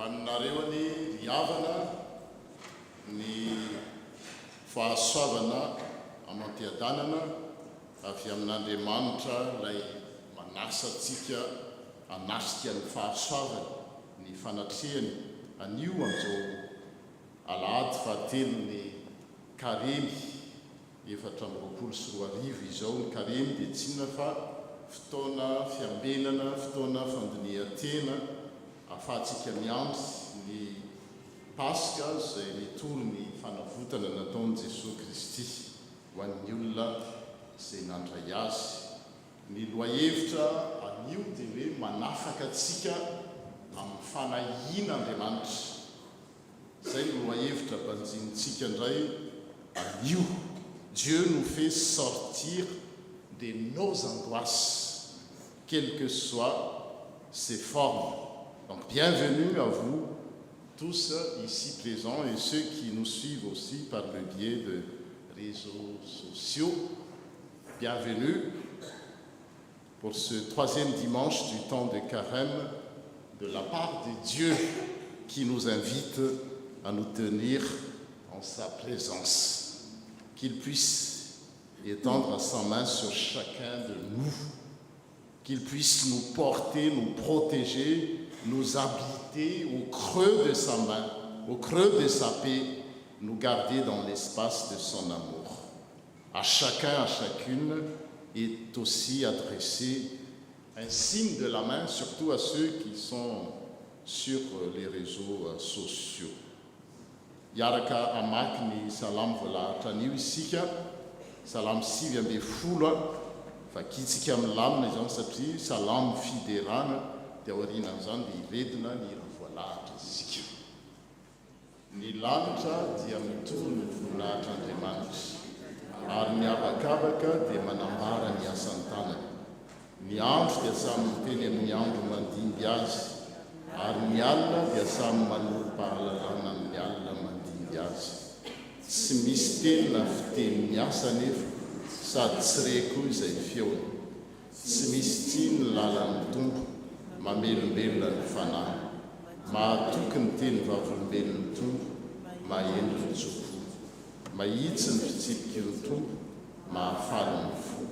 aminareo ny riavana ny fahasoavana amam-piadanana avy amin'Andriamanitra ilay manasa antsika anasika ny fahasoavana ny fanatrehany anio amin'izao alahady fahatelo ny karemy 420 izao ny karemy dia tsy inona fa fotoana fiambenana, fotoana fandinihan-tena ahafahantsika miandry ny Paska izay mitoro ny fanavotana nataon'i Jesosy Kristy ho an'ny olona izay nandray azy. Ny loha-hevitra anio dia hoe manafaka antsika amin'ny fanahian'Andriamanitra. Izay ny loha-hevitra banjintsika indray anio. Dieu nous fait sortir de nos angoisses, quelles que soient ses formes. Donc bienvenue à vous tous ici présents et ceux qui nous suivent aussi par le biais de réseaux sociaux. Bienvenue pour ce 3e dimanche du temps de carême de la part de Dieu qui nous invite à nous tenir en sa présence. Qu'il puisse étendre sa main sur chacun de nous, qu'il puisse nous porter, nous protéger, nous habiter au creux de sa main, au creux de sa paix, nous garder dans l'espace de son amour. À chacun, à chacune est aussi adressé un signe de la main, surtout à ceux qui sont sur les réseaux sociaux. Yaraka amakiny salam volahatra anio isika, salam 5:10 fa kitsika milamina izany satria salam fiderana dia aorianan'izany dia iredina ny voalahatra isika. Ny lanitra dia mitoro ny voninahitr'Andriamanitra ary ny habakabaka dia manambara ny asan'ny tanany. Ny andro dia samy miteny amin'ny andro mandimby azy ary ny alina dia samy manoro-pahalalana amin'ny alina mandimby azy. Tsy misy teny na fiteny miasa nefa sady tsy reko izay feony. Tsy misy tiny ny lalan'ny tompo mamelombelona ny fanahy. Mahatoky ny teny vavolombelon'ny tompo mahendro ny tsopo. Mahitsy ny fitsipiky ny tompo mahafaly ny fo.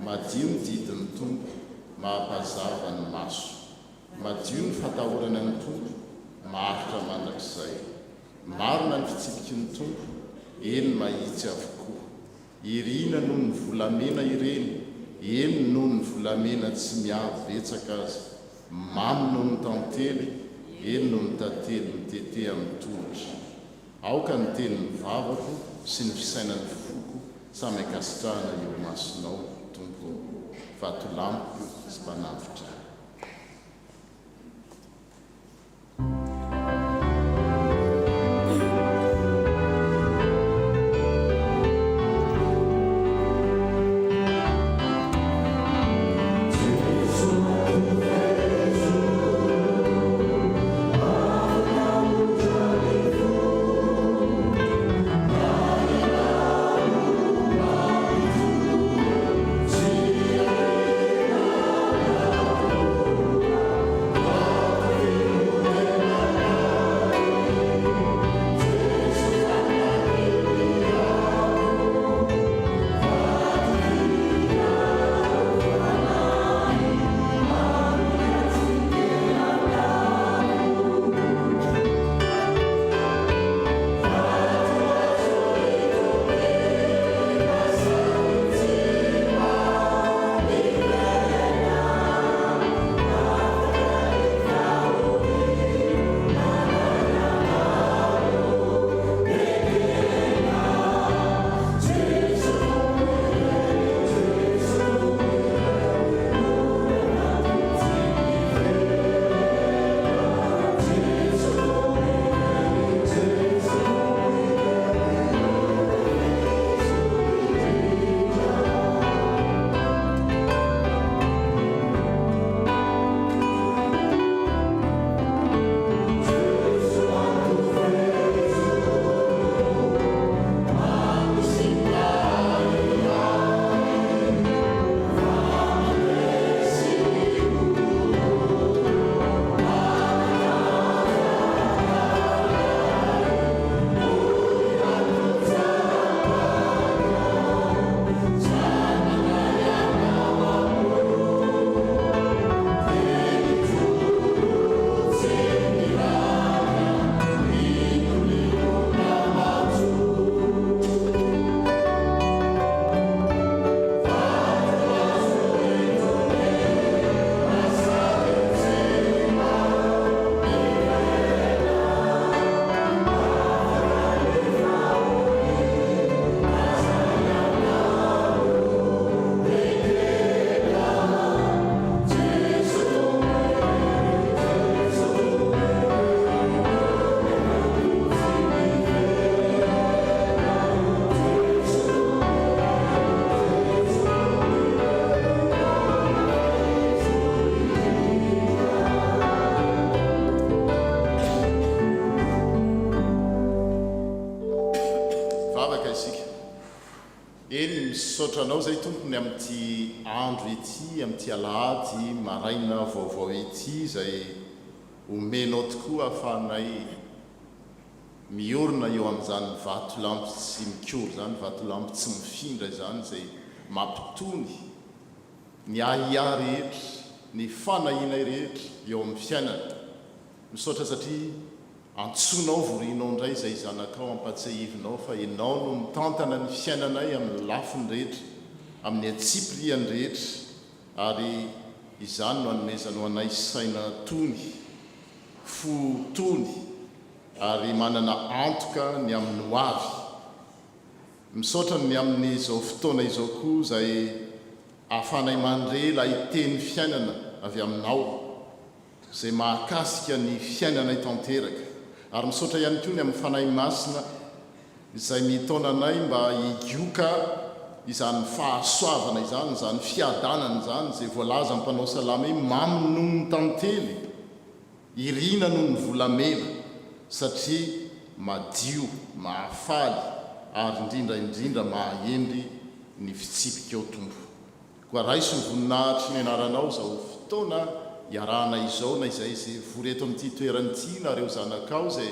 Madio ny didin'ny tompo mahapazava ny maso. Madio ny fatahorana ny tompo maharitra mandrakizay. Marina ny fitsipiky ny tompo eny mahitsy avokoa. Irina noho ny volamena ireny, eny noho ny volamena tsy miaro betsaka azy. Mamy noho ny tantely, eny noho ny tantely mitete amin'ny tongotra. Aoka ny tenin'ny vavako sy ny fisainan'ny foko samy akasitrahana eo masonao tompo vatolampoko sy mpanavitra. Sim. eny misaotranao zay tompony amin'ity andro ety amin'ity alahady maraina vaovao ety zay omenao tokoa ahafanay miorina eo amin'izany vatolampy sy mikory zany vatolampy tsy mifindra zany zay mampitony ny ahia rehetra ny fanahinay rehetra eo amin'ny fiainana misaotra satria antsonao vorinao indray zay zanakao ampatsahivinao fa ianao no mitantana ny fiainanay amin'ny lafiny rehetra amin'ny atsipiriany rehetra ary izany no anomezanao anay saina tony fo tony ary manana antoka ny amin'ny hoavy misaotra ny amin'izao fotoana izao koa zay ahafanay mandrela iteny fiainana avy aminao zay mahakasika ny fiainanay tanteraka ary misaotra ihany koa ny amin'ny fanahy masina izay mitona anay mba higioka izany fahasoavana izany zany fiadanana zany zay voalaza ampanao salama hoe mamy noho ny tantely irina noho ny volamena satria madio mahafaly ary indrindraindrindra mahaendry ny fitsipika eo tompo koa raiso ny voninahitry ny anaranao zao fotoana iarahana izao na izay zay voreto amin'ity toeran'ity nareo zanakao zay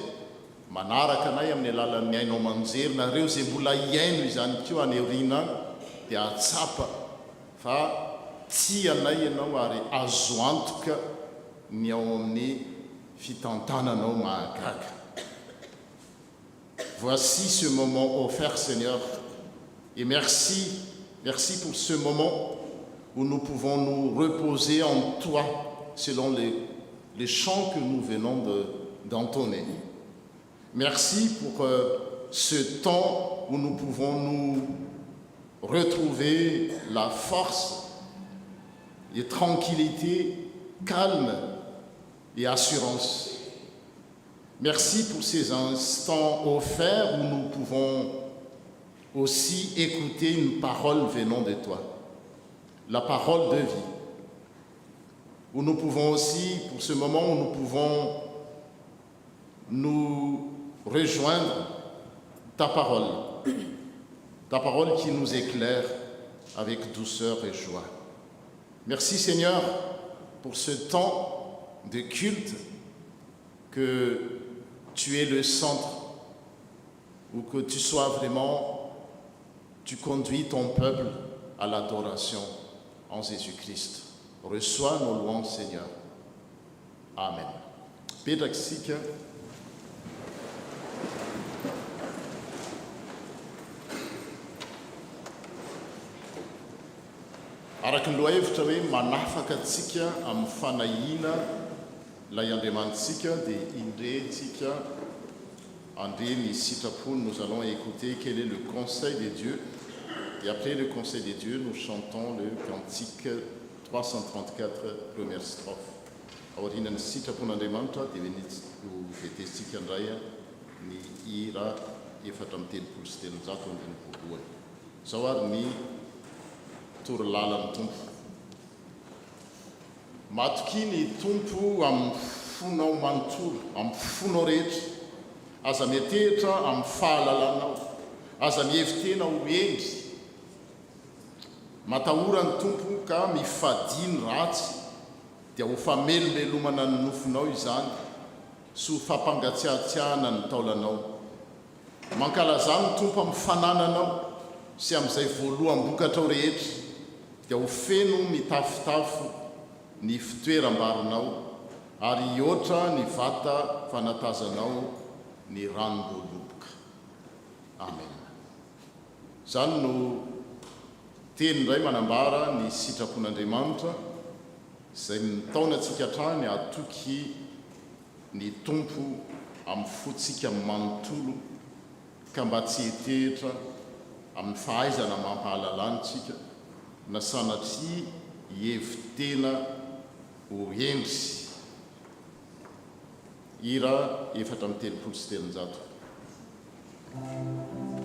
manaraka anay amin'ny alalan'ny ainao manjery nareo zay mbola iaino izany keo aneorina dia atsapa fa tia anay ianao ary azo antoka ny ao amin'ny fitantananao mahagaga. Voici ce moment offert, Seigneur, et merci pour ce moment où nous pouvons nous reposer en toi selon les chants que nous venons d'entonner. Merci pour ce temps où nous pouvons nous retrouver la force et tranquillité, calme et assurance. Merci pour ces instants offerts où nous pouvons aussi écouter une parole venant de toi, la parole de vie. Où nous pouvons aussi, pour ce moment où nous pouvons nous rejoindre ta parole qui nous éclaire avec douceur et joie. Merci Seigneur pour ce temps de culte, que tu es le centre, ou que tu sois vraiment, tu conduis ton peuple à l'adoration en Jésus-Christ. Reçois nos louanges, Seigneur. Amen. Pedaksika. Araky ny lohahevitra hoe manafaka antsika amin'ny fanahina lay andriamantsika dia indrentsika andré ny sitrapony. Nous allons écouter quel est le conseil de Dieu. Et après le conseil de Dieu, nous chantons le cantique 334, première strophe. Aorian'ny sitrapon'Andriamanitra dia ho vetesika indray ny hira 4telopolo sy telonjato ambin'ny voalohany. Zao ary ny torolalany tompo. Matoky ny tompo amin'ny fonao manontolo, amin'ny fonao rehetra, aza mietehitra amin'ny fahalalanao, aza mihevitena ho endry. Matahora ny tompo ka mifadiny ratsy dia ho famelomelomana ny nofinao izany sy ho fampangatsiatsiahana ny taolanao. Mankalaza ny tompo amin'ny fanananao sy amin'izay voaloham-bokatrao rehetra dia ho feno mitafitafo ny fitoeram-barinao ary ioatra ny vata fanatazanao ny ranom-boaloboka. Amen. Zany no teny indray manambara ny sitrapon'Andriamanitra izay mitaona antsika hatrany atoky ny tompo amin'ny fotsika manontolo ka mba tsy hetehitra amin'ny fahaizana mampahalalanytsika na sanatria hevitena ho endry. Hira 4telopolo sy telonjato. Amen.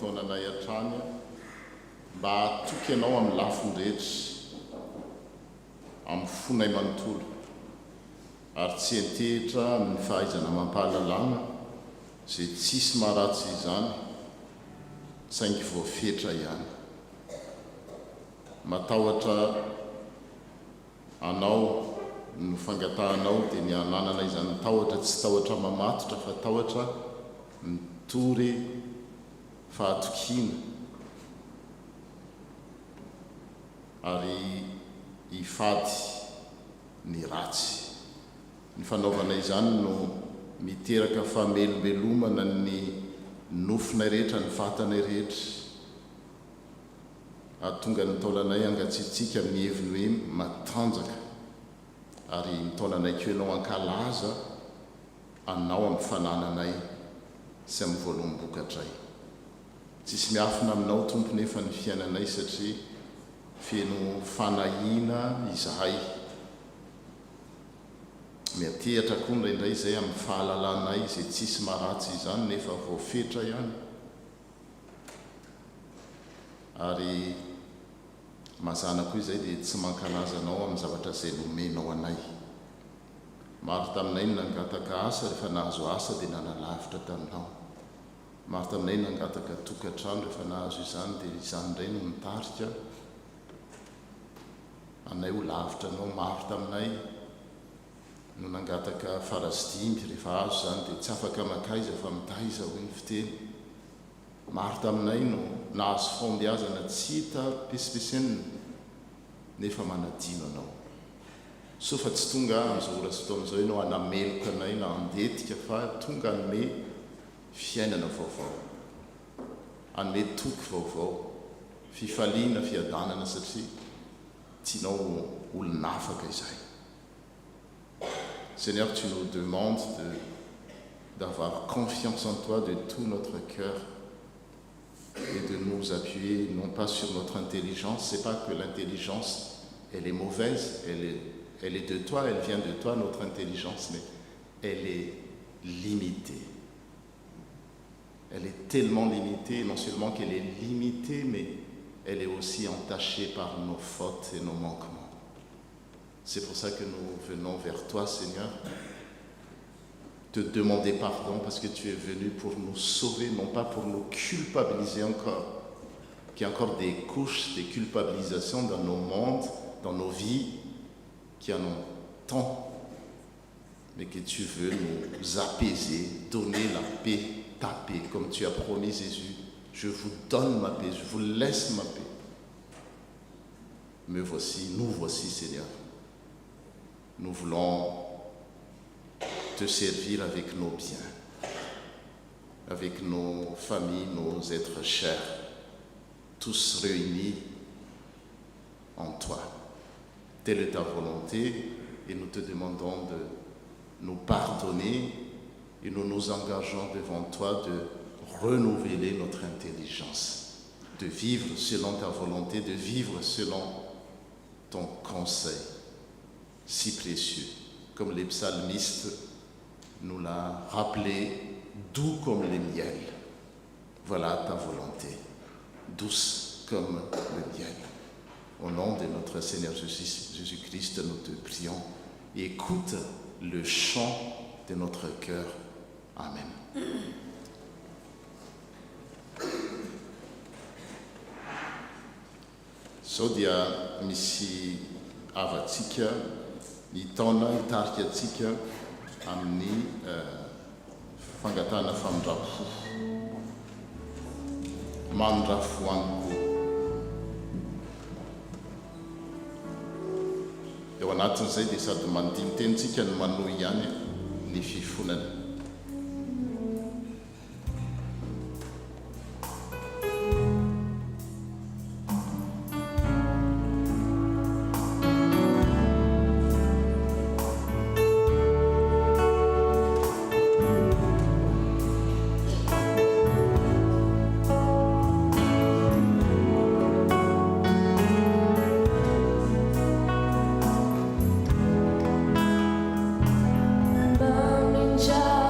taonanay hatrany mba hatoky ianao amin'ny lafin-drehetra amin'ny fonay manontolo ary tsy entehitra amin'ny fahaizana mampahalalana zay tsisy maharatsy izany saingy voafetra ihany. Matahotra anao no fangatahanao dia ny ananana izany tahotra tsy tahotra mamatotra fa tahotra mitory fahatokiana ary hifady ny ratsy. Ny fanaovana izany no miteraka fahamelobelomana ny nofinay rehetra, ny vatanay rehetra, ahatonga ny taolanay angatsitsika amin'ny heviny hoe matanjaka ary ny taolanay keo ianao ankalaza anao amin'ny fanananay sy amin'ny voalombokatray. Tsisy miafina aminao tompo nefa ny fiainanay satria feno fanahina izahay. Miatehatra koa indraindray izay amin'ny fahalalanay izay tsisy maharatsy izany nefa voafetra ihany. Ary mazana koa izay dia tsy mankalazanao amin'ny zavatra izay nomenao anay. Maro taminay nangataka asa rehefa nahazo asa dia nanalavitra taminao. Maro taminay nangataka tokantrano rehefa nahazo izany dia izany indray no nitarika anay ho lavitra anao. Maro taminay no nangataka farasy 5 rehefa azo izany dia tsy afaka makaiza fa mitaiza hoy ny fiteny. Maro taminay no nahazo fombiazana tsy hita pesipeseny nefa manadino anao. So fa tsy tonga amin'izao ora sy fotoan'izao ianao hanameloka anay na handetika fa tonga hanome fiainana vaovao, hanome toky vaovao, fifaliana, fiadanana satria tianao olonafaka izahay. Seigneur, tu nous demandes d'avoir confiance en toi de tout notre cœur et de nous appuyer non pas sur notre intelligence. C'est pas que l'intelligence, elle est mauvaise, elle est de toi, elle vient de toi, notre intelligence, mais elle est limitée. Elle est tellement limitée, non seulement qu'elle est limitée, mais elle est aussi entachée par nos fautes et nos manquements. C'est pour ça que nous venons vers toi, Seigneur, te demander pardon parce que tu es venu pour nous sauver, non pas pour nous culpabiliser encore, qu'il y a encore des couches, des culpabilisations dans nos mondes, dans nos vies, qui en ont tant, mais que tu veux nous apaiser, donner la paix, ta paix, comme tu as promis, Jésus. Je vous donne ma paix, je vous laisse ma paix. Me voici, nous voici, Seigneur. Nous voulons te servir avec nos biens, avec nos familles, nos êtres chers, tous réunis en toi. Telle est ta volonté et nous te demandons de nous pardonner et nous nous engageons devant toi de renouveler notre intelligence, de vivre selon ta volonté, de vivre selon ton conseil si précieux, comme les psalmistes nous l'a rappelé, doux comme le miel. Voilà ta volonté, douce comme le miel. Au nom de notre Seigneur Jésus-Christ, nous te prions et écoute le chant de notre cœur. Amen. Sodia misy avatsika ny taona hitarika atsika amin'ny fangatana famindrafo mandrafo anko. Eo anatin'izay dia sady mandinitentsika ny manohy ihany ny fifonany. Burning child.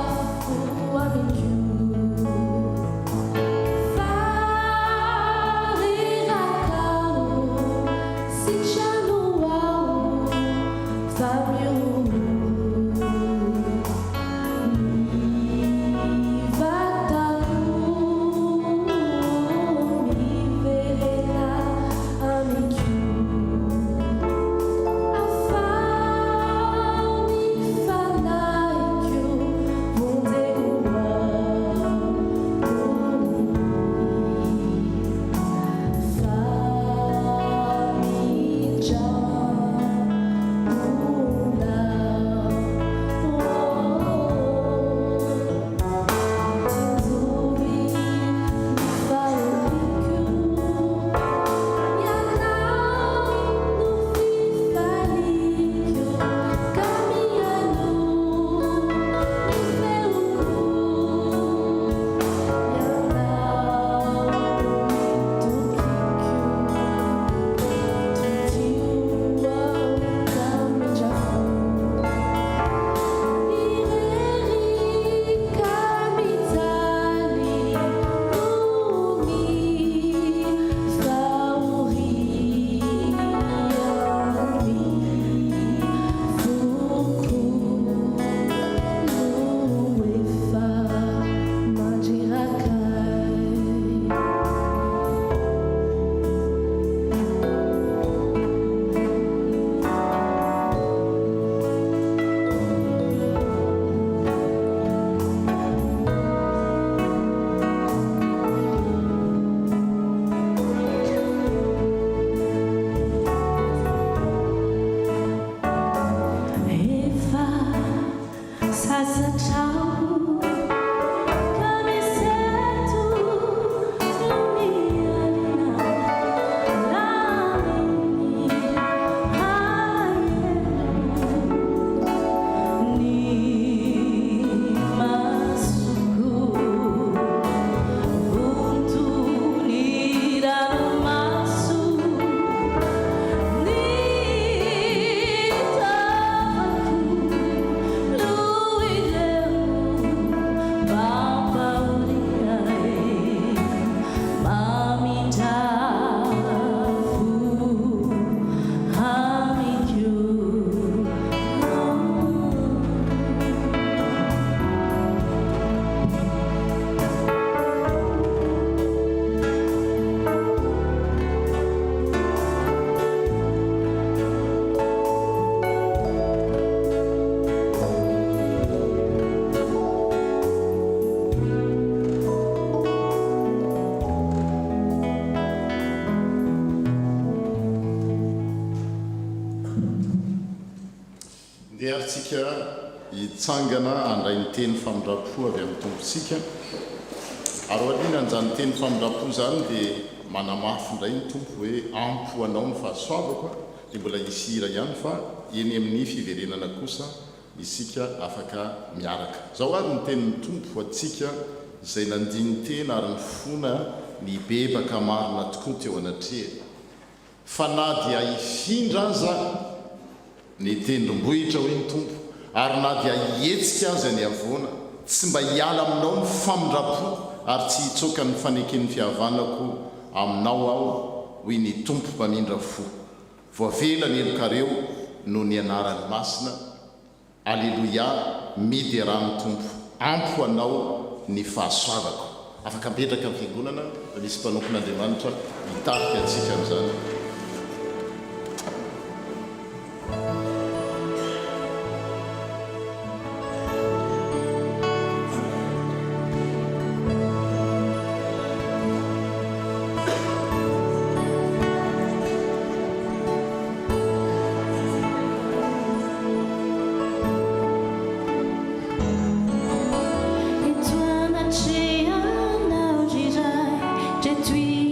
Ndehatsika hitsangana andray ny teny famindrapo avy amin'ny tompontsika ary ohalina an'izany teny famindrapo zany dia manamafy indray ny tompo hoe ampo anao ny fahasoavako dia mbola isira ihany fa eny amin'ny fiverenana kosa isika afaka miaraka. Zao ary ny tenin'ny tompo ho antsika izay nandiny tena ary ny fona ny bebaka marina tokoa teo anatrehana fa na dia hifindra aza ny tendrombohitra hoe ny tompo ary na dia hietsika aza ny avoana tsy mba hiala aminao ny famindrapo ary tsy hitsoka ny faneken'ny fihavanako aminao aho hoy ny tompo mpamindra fo voavela ny elokareo no ny anarany masina. Alleluia, midy rano tompo ampo anao ny fahasoavako. Afaka mipetraka amin'ny fiangonana misy mpanompon'Andriamanitra hitarika antsika amin'izany. J'ai tué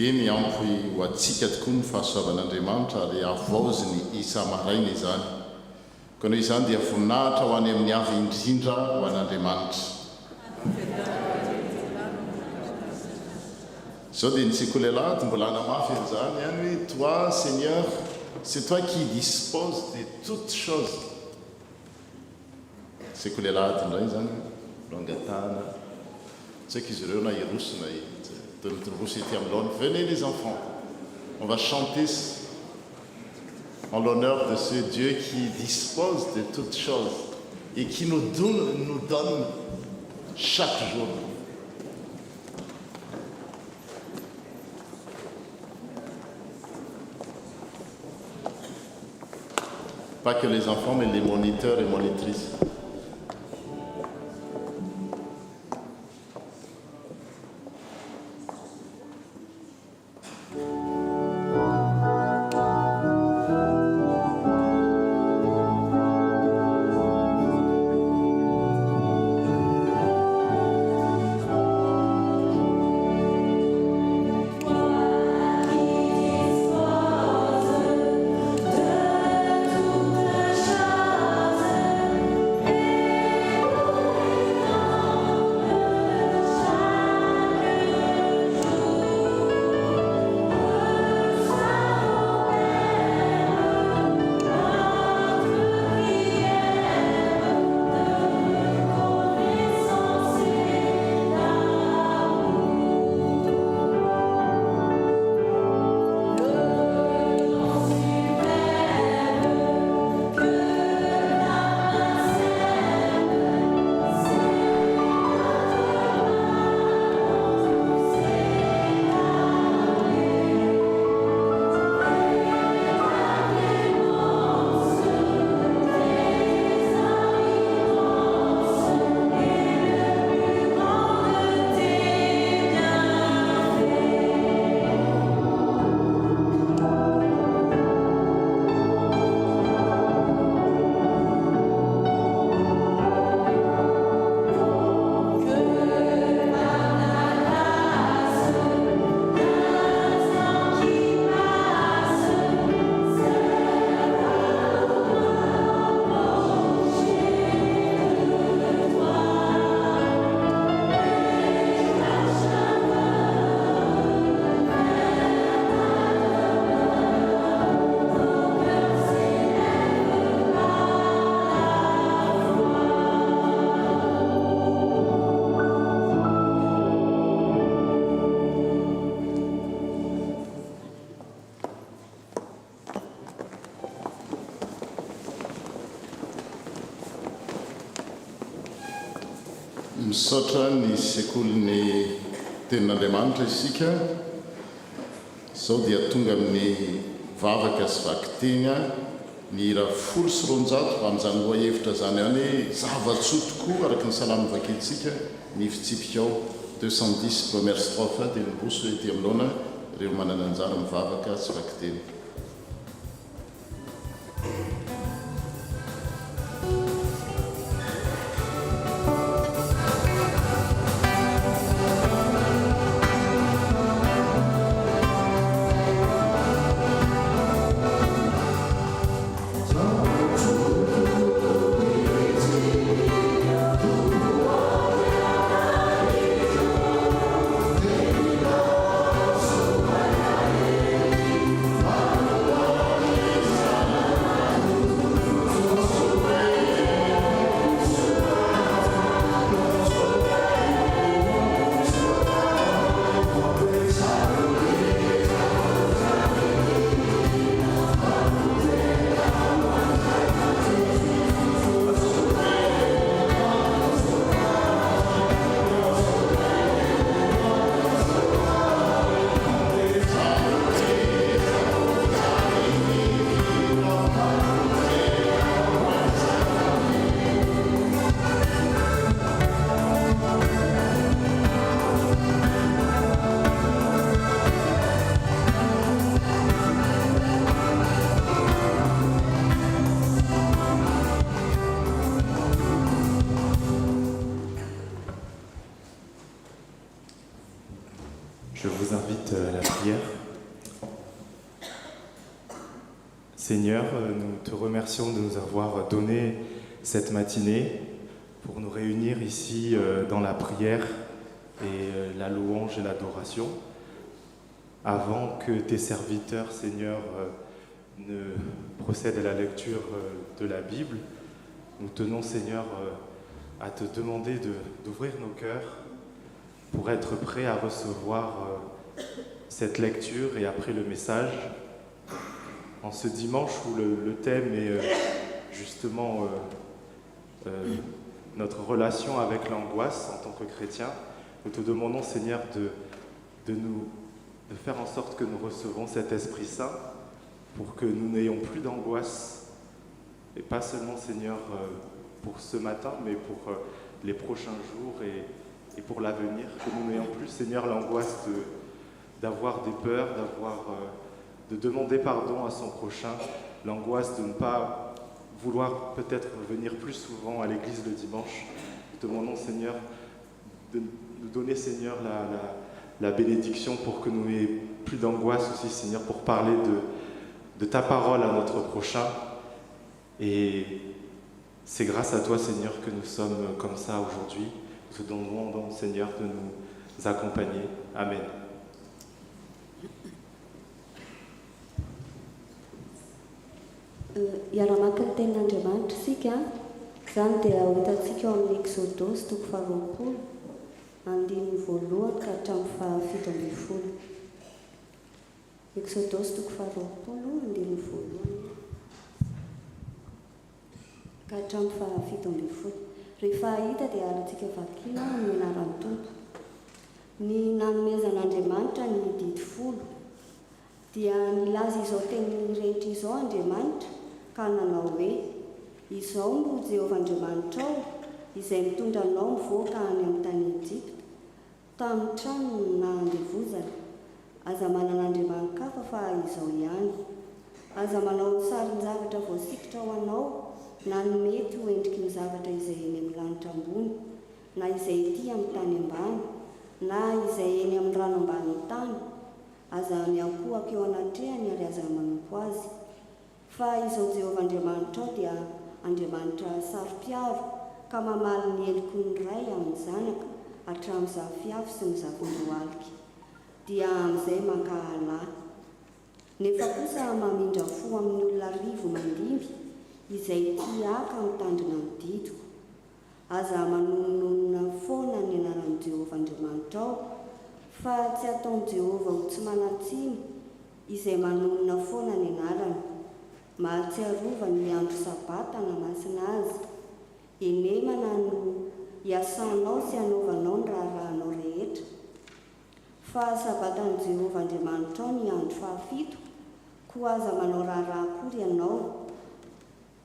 eny ampy ho atsika tokoa ny fahasoavan'andriamanitra ary avozy ny isa maraina izany ko noho izany dia voninahitra ho any amin'ny avy indrindra ho an'andriamanitra zao dia ny sekolelah ty mbola anamafy an'izany ihany hoe toi Seigneur c'est toi qui dispose de toutes choses sekolelah ty indray zany longatana tsy haiko izy ireo na irosona Rossi venez les enfants, on va chanter en l'honneur de ce Dieu qui dispose de toutes choses et qui nous donne chaque jour. Pas que les enfants, mais les moniteurs et monitrices. Misaotra ny sekolin'ny tenin'Andriamanitra isika zao dia tonga amin'ny vavaka sy vakiteny ny hira 10 amin'izany loha hevitra zany ihany hoe zavatsoa tokoa araka ny salamy vakentsika ny fitsipika ao 210 première strophe dia niboso ety aminona ireo manana anjara mivavaka sy vakiteny. Wow. Je vous invite à la prière. Seigneur, nous te remercions de nous avoir donné cette matinée pour nous réunir ici dans la prière et la louange et l'adoration. Avant que tes serviteurs, Seigneur, ne procèdent à la lecture de la Bible, nous tenons, Seigneur, à te demander d'ouvrir nos cœurs pour être prêts à recevoir cette lecture et après le message. En ce dimanche où le thème est justement notre relation avec l'angoisse en tant que chrétien, nous te demandons, Seigneur, de faire en sorte que nous recevons cet Esprit Saint pour que nous n'ayons plus d'angoisse, et pas seulement, Seigneur, pour ce matin, mais pour les prochains jours et pour l'avenir, que nous n'ayons plus, Seigneur, l'angoisse d'avoir des peurs, de demander pardon à son prochain, l'angoisse de ne pas vouloir peut-être venir plus souvent à l'église le dimanche. Nous demandons, Seigneur, de nous donner, Seigneur, la bénédiction pour que nous n'ayons plus d'angoisse aussi, Seigneur, pour parler de ta parole à notre prochain. Et c'est grâce à toi, Seigneur, que nous sommes comme ça aujourd'hui. Nous te demandons, Seigneur, de nous accompagner. Amen. Iara-maka ny tenin'Andriamanitra isika, izany dia hitantsika eo amin'ny Exodosy 20, andininy voalohany ka hatramin'ny 17. Exodosy 20, andininy voalohany ka hatramin'ny 17. Rehefa hita dia arantsika vakiana amin'ny anaran'ny Tompo. Ny nanomezan'Andriamanitra ny didy 10, dia nilaza izao teny rehetra izao Andriamanitra ka nanao hoe: izao no Jehovah Andriamanitrao izay mitondranao mivoaka any amin'ny tany Ejipta tamin'ny trano na andevozana. Aza manan'Andriamanikafa fa izao ihany. Aza manao sarin-javatra voasikotra ho anao, na ny mety ho endriky ny zavatra izay eny amin'ny lanitra ambony, na izay ety amin'ny tany ambany, na izay eny amin'ny rano ambanin'ny tany. Aza miankohaka eo anatrehany ary aza manompo azy. Fa izao Jehovah Andriamanitrao dia Andriamanitra sarom-piaro, ka mamaly ny heloky ny ray amin'ny zanaka hatramin'ny zafiafy sy ny zavon-dohalika, dia amin'izay mankahalà. Nefa kosa mamindra fo amin'ny olona rivo mandimby izay tiaka mitandrina ny didiko. Aza manononona foana ny anaran'i Jehovah Andriamanitrao, fa tsy ataon'i Jehovah ho tsy manan-tsiny izay manonona foana ny anarany. Mahatsiarova ny andro sabata namasina azy. Enemana no iasanao sy anaovanao ny raharahanao rehetra. Fa sabatan'i Jehovah Andriamanitrao ny andro 7, koa aza manao raharaha akory ianao.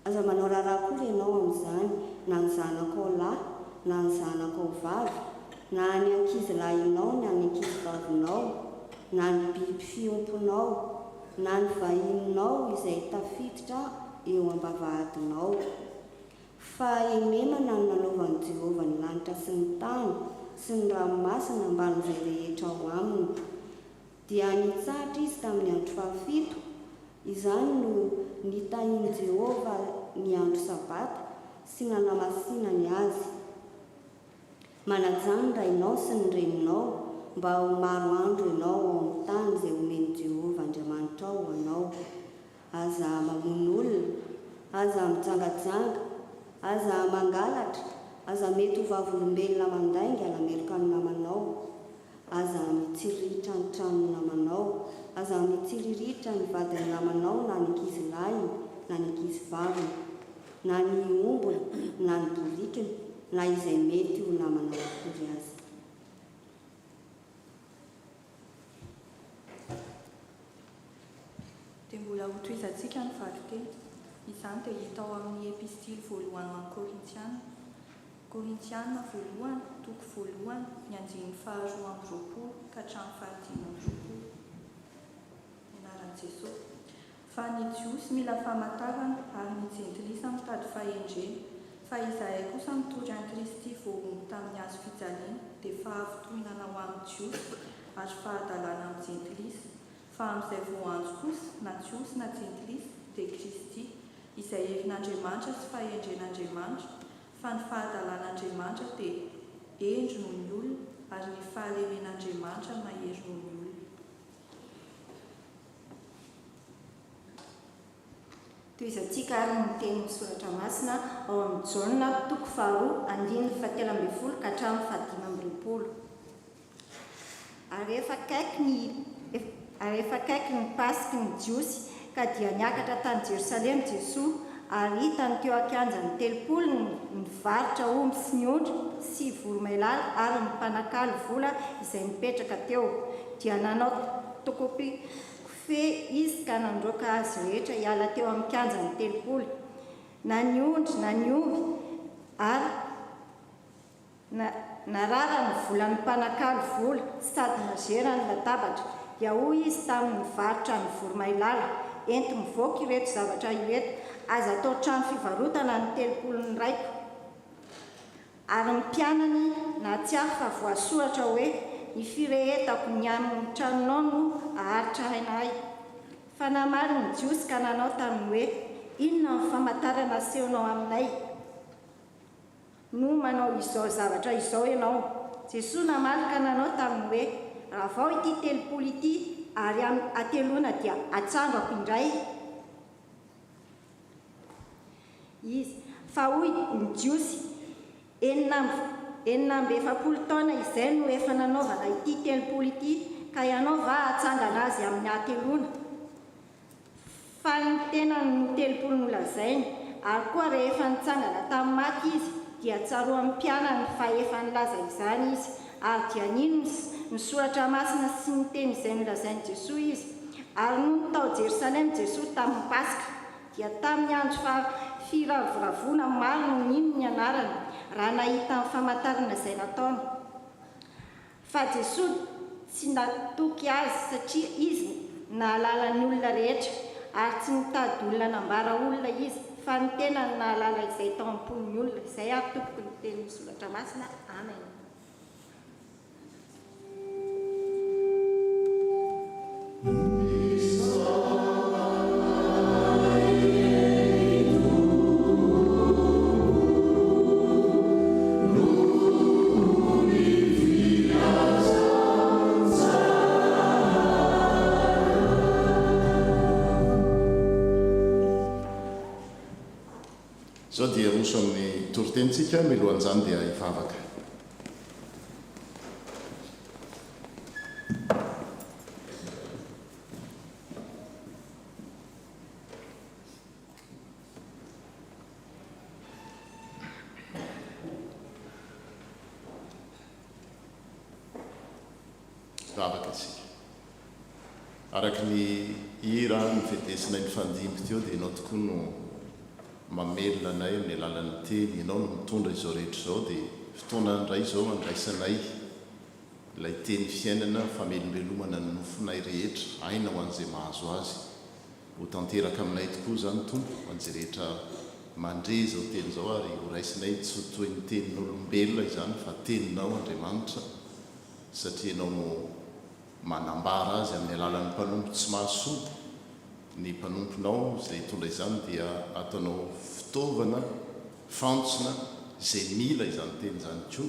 Aza manao raharaha akory ianao amin'izany, na ny zanakao lahy, na ny zanakao vavy, na ny ankizilahinao, na ny ankizivavinao, na ny biby fiomponao, na ny vahininao izay tafiditra eo am-bavahadinao. Fa enemana no nanaovan'i Jehovah ny lanitra sy ny tany sy ny ranomasina ambanin'izay rehetra ao aminy. Dia nitsahatra izy tamin'ny andro 7, izany no nitahian'i Jehovah ny andro sabata sy nanamasinany azy. Manajany rainao sy ny reninao, mba ho maro andro ianao ao amin'ny tany izay omeny Jehovah Andriamanitrao ho anao. Aza mamono olona, aza mijangajanga, aza mangalatra, aza mety ho vavolombelona mandainga nameloka ny namanao, aza mitsiritra ny tranony namanao, aza mitsiriritra ny vadiny namanao, na ny ankizilahy, na ny ankizivaviny, na ny ombony, na ny bolikiny, na izay mety ho namanao akory azy. Dia mbola ho toizantsika ny vaky-teny. Izany dia hita ao amin'ny epistily voalohany ho an'ny Korintiana voalohany, toko voalohany, ny andininy 12 ka hatramin'ny 15. Anaran'i Jesosy. Fa ny jiosy mila famantarana ary ny jentilisa mitady fahendrena, fa izahay kosa mitory an'i Kristy voaomby tamin'ny hazo fijaliana dia fahavotoinana ho amin'ny jiosy azo fahadalàna amin'ny jentilisa, fa amin'izay voanjo kosa na tsy osy na jentilisa dia Kristy, izay herin'Andriamanitra sy fahendren'Andriamanitra, fa ny fahadalan'Andriamanitra dia endry noho ny olona, ary ny fahalemen'Andriamanitra mahery noho ny olona. Toy izantsika ary ny teny misoratra masina ao amin'ny Jaona toko 2:1-7 ka hatramin'ny 5:20. Ary rehefa akaiky ny Pasika ny Jiosy ka dia niakatra tany Jerosalema Jesosy, ary hitany teo an-kianjan'ny telopolo ny mivarotra omby sy ny ondry sy voromailala ary ny mpanakalo vola izay mipetraka teo, dia nanao tokopy fe izy ka nandroaka azy rehetra hiala teo amin'ny kianjan'ny telopolo, na ny ondry na ny omby, ary narara ny volan'ny mpanakalo vola sady nazera ny latabatra. Dia hoy izy tamin'ny mivarotra ny voromailala, ento mivoaka ireto zavatra ireto, aza atao trano fivarotana ny 30 raiko. Ary ny mpianany na tsy hafa fa voasoratra hoe ny firehetako ny amin'ny tranonao no aharitra ainahy. Fa namaly ny Jiosy ka nanao taminy hoe, inona ny famantarana asehonao aminay no manao izao zavatra izao ianao? Jesosy namaly ka nanao taminy hoe, raha vao ity 30 ity ary atelona dia atsangako indray. Izy fa hoy ny Jiosy, 7 taona izay no efa nanaovana ity 30 ity, ka ianao va atsangana azy amin'ny atelona? Fa ny tena ny 30 no lazainy, ary koa rehefa nitsangana tamin'ny maty izy, dia tsaroan'ny mpianany fa efa nilaza izany izy. Ary dia nino ny soratra masina sy ny teny izay nolazainy Jesosy izy. Ary no tao Jerosalema Jesosy tamin'ny Pasika, dia tamin'ny andro firavoravona maro no nino ny anarany, raha nahita ny famantarana izay nataony. Fa Jesosy tsy natoky azy satria izy nahalala ny olona rehetra, ary tsy nitady olona nambara olona izy, fa ny tena nahalala izay tao am-pon'ny olona. Izay ary tompoko ny teny misoratra masina. Amen. Zao dia roso amin'ny toritentsika, milohan'izany dia hivavaka. Vavaka isika. Araka ny hira nyfedesina ny fandimby teo dia ianao tokoa no mamelona anay amin'ny alalan'ny teny, ianao no mitondra izao rehetra izao, dia fotoana ndray izao andraisanay ilay teny fiainana famelombelomana ny nofonay rehetra, aina ho an'izay mahazo azy. Ho tanteraka aminay tokoa izany tompo, ho an'izay rehetra mandre izao teny izao, ary ho raisinay tsy ho toy ny tenin'olombelona izany fa teninao Andriamanitra, satria ianao no manambara azy amin'ny alalan'ny mpanompo tsy mahasoa. Ny mpanomponao izay hitondra izany dia ataonao fitaovana, fantsona izay mila izany teny izany koa,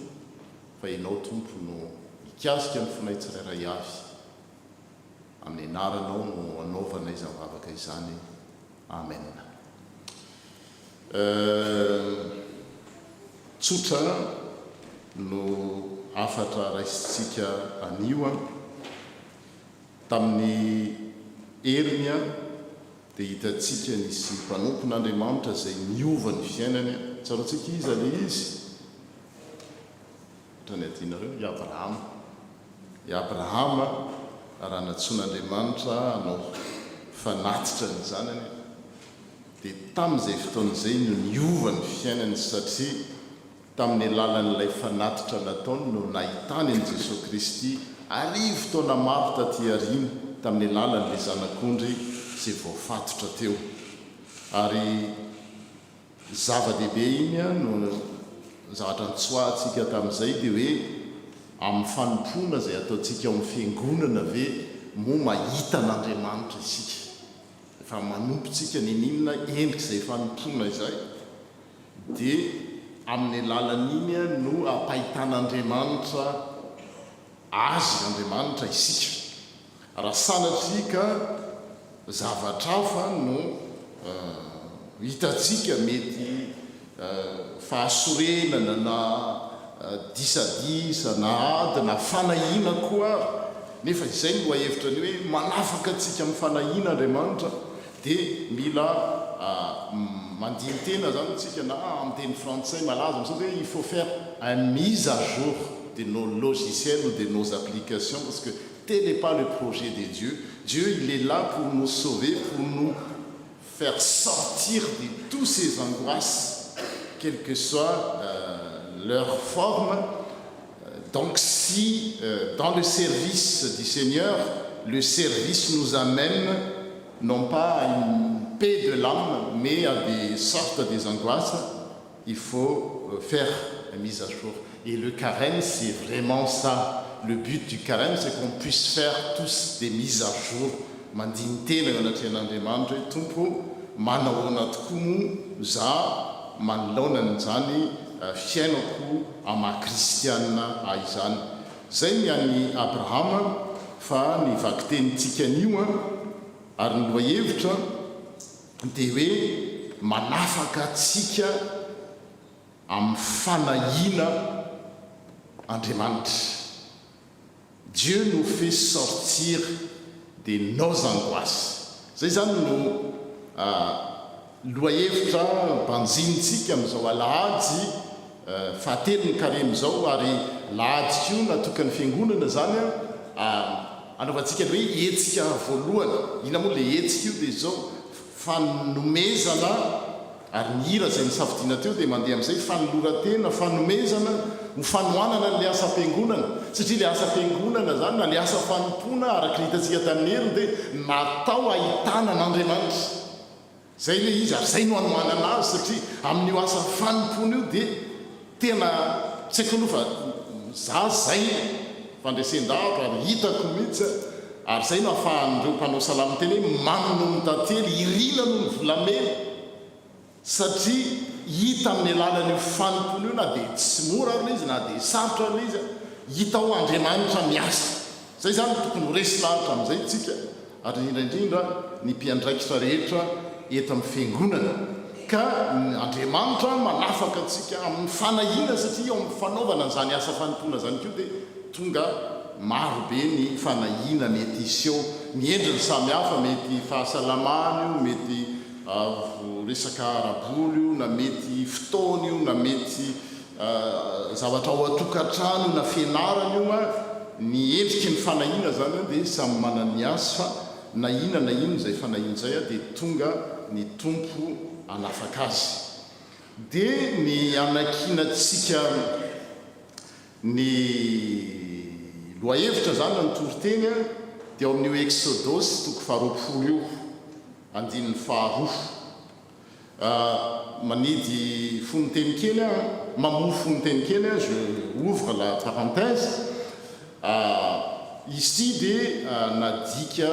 fa ianao tompo no hikasika ny fonay tsirairay avy. Amin'ny anaranao no anaovana izany vavaka izany. Amen. Tsotra no afatra raisitsika anio tamin'ny heriny dia hitatsika nisy mpanompon'Andriamanitra izay niova ny fiainany. Tsarontsika iza le izy? Ohatrany adinareo i Abrahama raha natsoan'Andriamanitra hanao fanatitra ny zanany, dia tamin'izay fotoan'izay no niova ny fiainany, satria tamin'ny alalan'ilay fanatitra nataony no nahitany an' Jesosy Kristy arivo taona maro taty aoriana tamin'ny alalan'ilay zanak'ondry izay voafatotra teo. Ary zava-dehibe iny no zavatra nitsoahantsika tamin'izay dia hoe amin'ny fanompona izay ataontsika ao amin'ny fiangonana ve moa mahita an'Andriamanitra isika efa manompontsika ninina endrik'izay fanompona izay dia amin'ny alalan'iny no ampahitan'Andriamanitra azy Andriamanitra isika raha sanatrika zavatra hafa no hitatsika mety fahasorenana na disadisa na ady na fanahina koa nefa izay no ahevitra ny hoe manafaka atsika amin'ny fanahina Andriamanitra dia mila mandiny tena zany tsika na amin'ny teny frantsay malaza amin'izao hoe il faut faire une mise à jour de nos logiciels ou de nos applications parce que tel n'est pas le projet de Dieu. Dieu, il est là pour nous sauver, pour nous faire sortir de toutes ces angoisses, quelle que soit leur forme. Donc si dans le service du Seigneur, le service nous amène non pas à une paix de l'âme, mais à des sortes des angoisses, il faut faire une mise à jour. Et le carême, c'est vraiment ça. Le but du carême, c'est qu'on puisse faire tous des mises à jour. Mandintena anatrian'Andriamanitra hoe tompo manahoana tokoa moa za manoloana n'izany fiainako ama-kristiana izany. Zay ny an'i Abrahama fa ny vakitenitsika an'io ary ny loahevitra dia hoe manafaka atsika amin'ny fanahina Andriamanitra. Dieu nous fait sortir de nos angoisses. Zay zany no loahevitra mpanjinitsika amin'izao alahady fahatelo ny karemy zao ary lahady ko natokany fiangonana zany anaovantsika hoe hetsika voalohany. Ina moa le hetsika io dia zao fanomezana ary ny hira zay nisafidiana teo dia mandeha amin'izay fanolora-tena fanomezana ho fanohanana le asa am-piangonana satria le asa am-piangonana zany na le asa fanompona araka hitantsika tamin'ny heriny dia natao ahitana an'Andriamanitra. Zay le izy ary zay no hanohanana azy satria amin'io asa fanompona io dia tena tsy haiko aloha fa za zay fandresen-davitra ary hitako mihitsy ary zay no ahafahan'ireo mpanao salamo teny hoe manino ny tantely irina no ny volamena satria hita amin'ny alalan'io fanompona io na dia tsy mora ary le izy na dia sarotra ary le izy hita ho Andriamanitra miasa. Zay zany tokony ho resy lahatra amin'izay tsika ary indrindra ny mpiandraikitra rehetra eto amin'ny fiangonana ka Andriamanitra manafaka atsika amin'ny fanahina satria eo amin'ny fanaovana n'izany asa fanompona zany koa dia tonga maro be ny fanahina mety iseho miendriny samihafa mety fahasalamana io mety resaka araboly io na mety fotoana io na mety zavatra ao atokantrano na fianarana io ny endriky ny fanahina zany dia samy manana ny azy fa na ina na ino zay fanahina zay dia tonga ny tompo anafaka azy. Dia ny anakinantsika ny loahevitra zany nytoriteny dia ao amin'io Exodosy toko faharoapolo io andininy faharoa manidy fonoteny kely mamoa fonoteny kely je ouvre la parenthèse ici dia nadika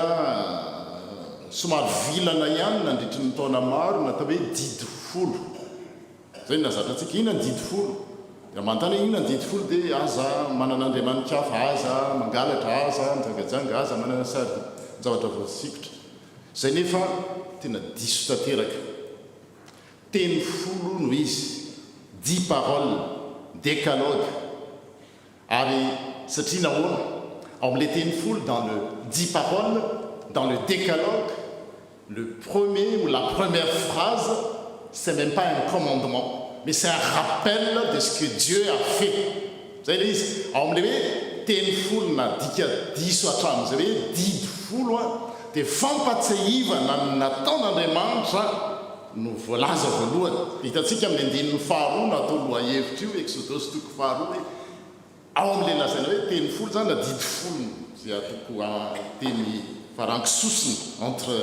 somary vilana ihany nandritry ny taona maro natao hoe didy folo zay nazatra atsika ina ny didy folo dia mantany hoe ina ny didy folo dia aza manan'Andriamanitra hafa aza mangalatra aza mijangajanga aza manana sary zavatra voasikotra zay nefa tena diso tanteraka teny folo no izy 10 paroles décalogue ary satria nahoana ao amin'ilay teny folo dans le 10 paroles dans le décalogue le premier ou la première phrase c'est même pas un commandement mais c'est un rappel de ce que Dieu a fait. Zay le izy ao amin'ilay hoe teny folo na dika diso hatramin'izay hoe didy folo dia fampatsiahivana nataon'Andriamanitra no voalaza voalohany. Hitantsika amin'ny andinin'ny faharoa natao lohahevitra io Exodosy toko faharoa hoe ao amin'ilay lazaina hoe teny folo zany na didy folo zay atoko teny farankisosiny entre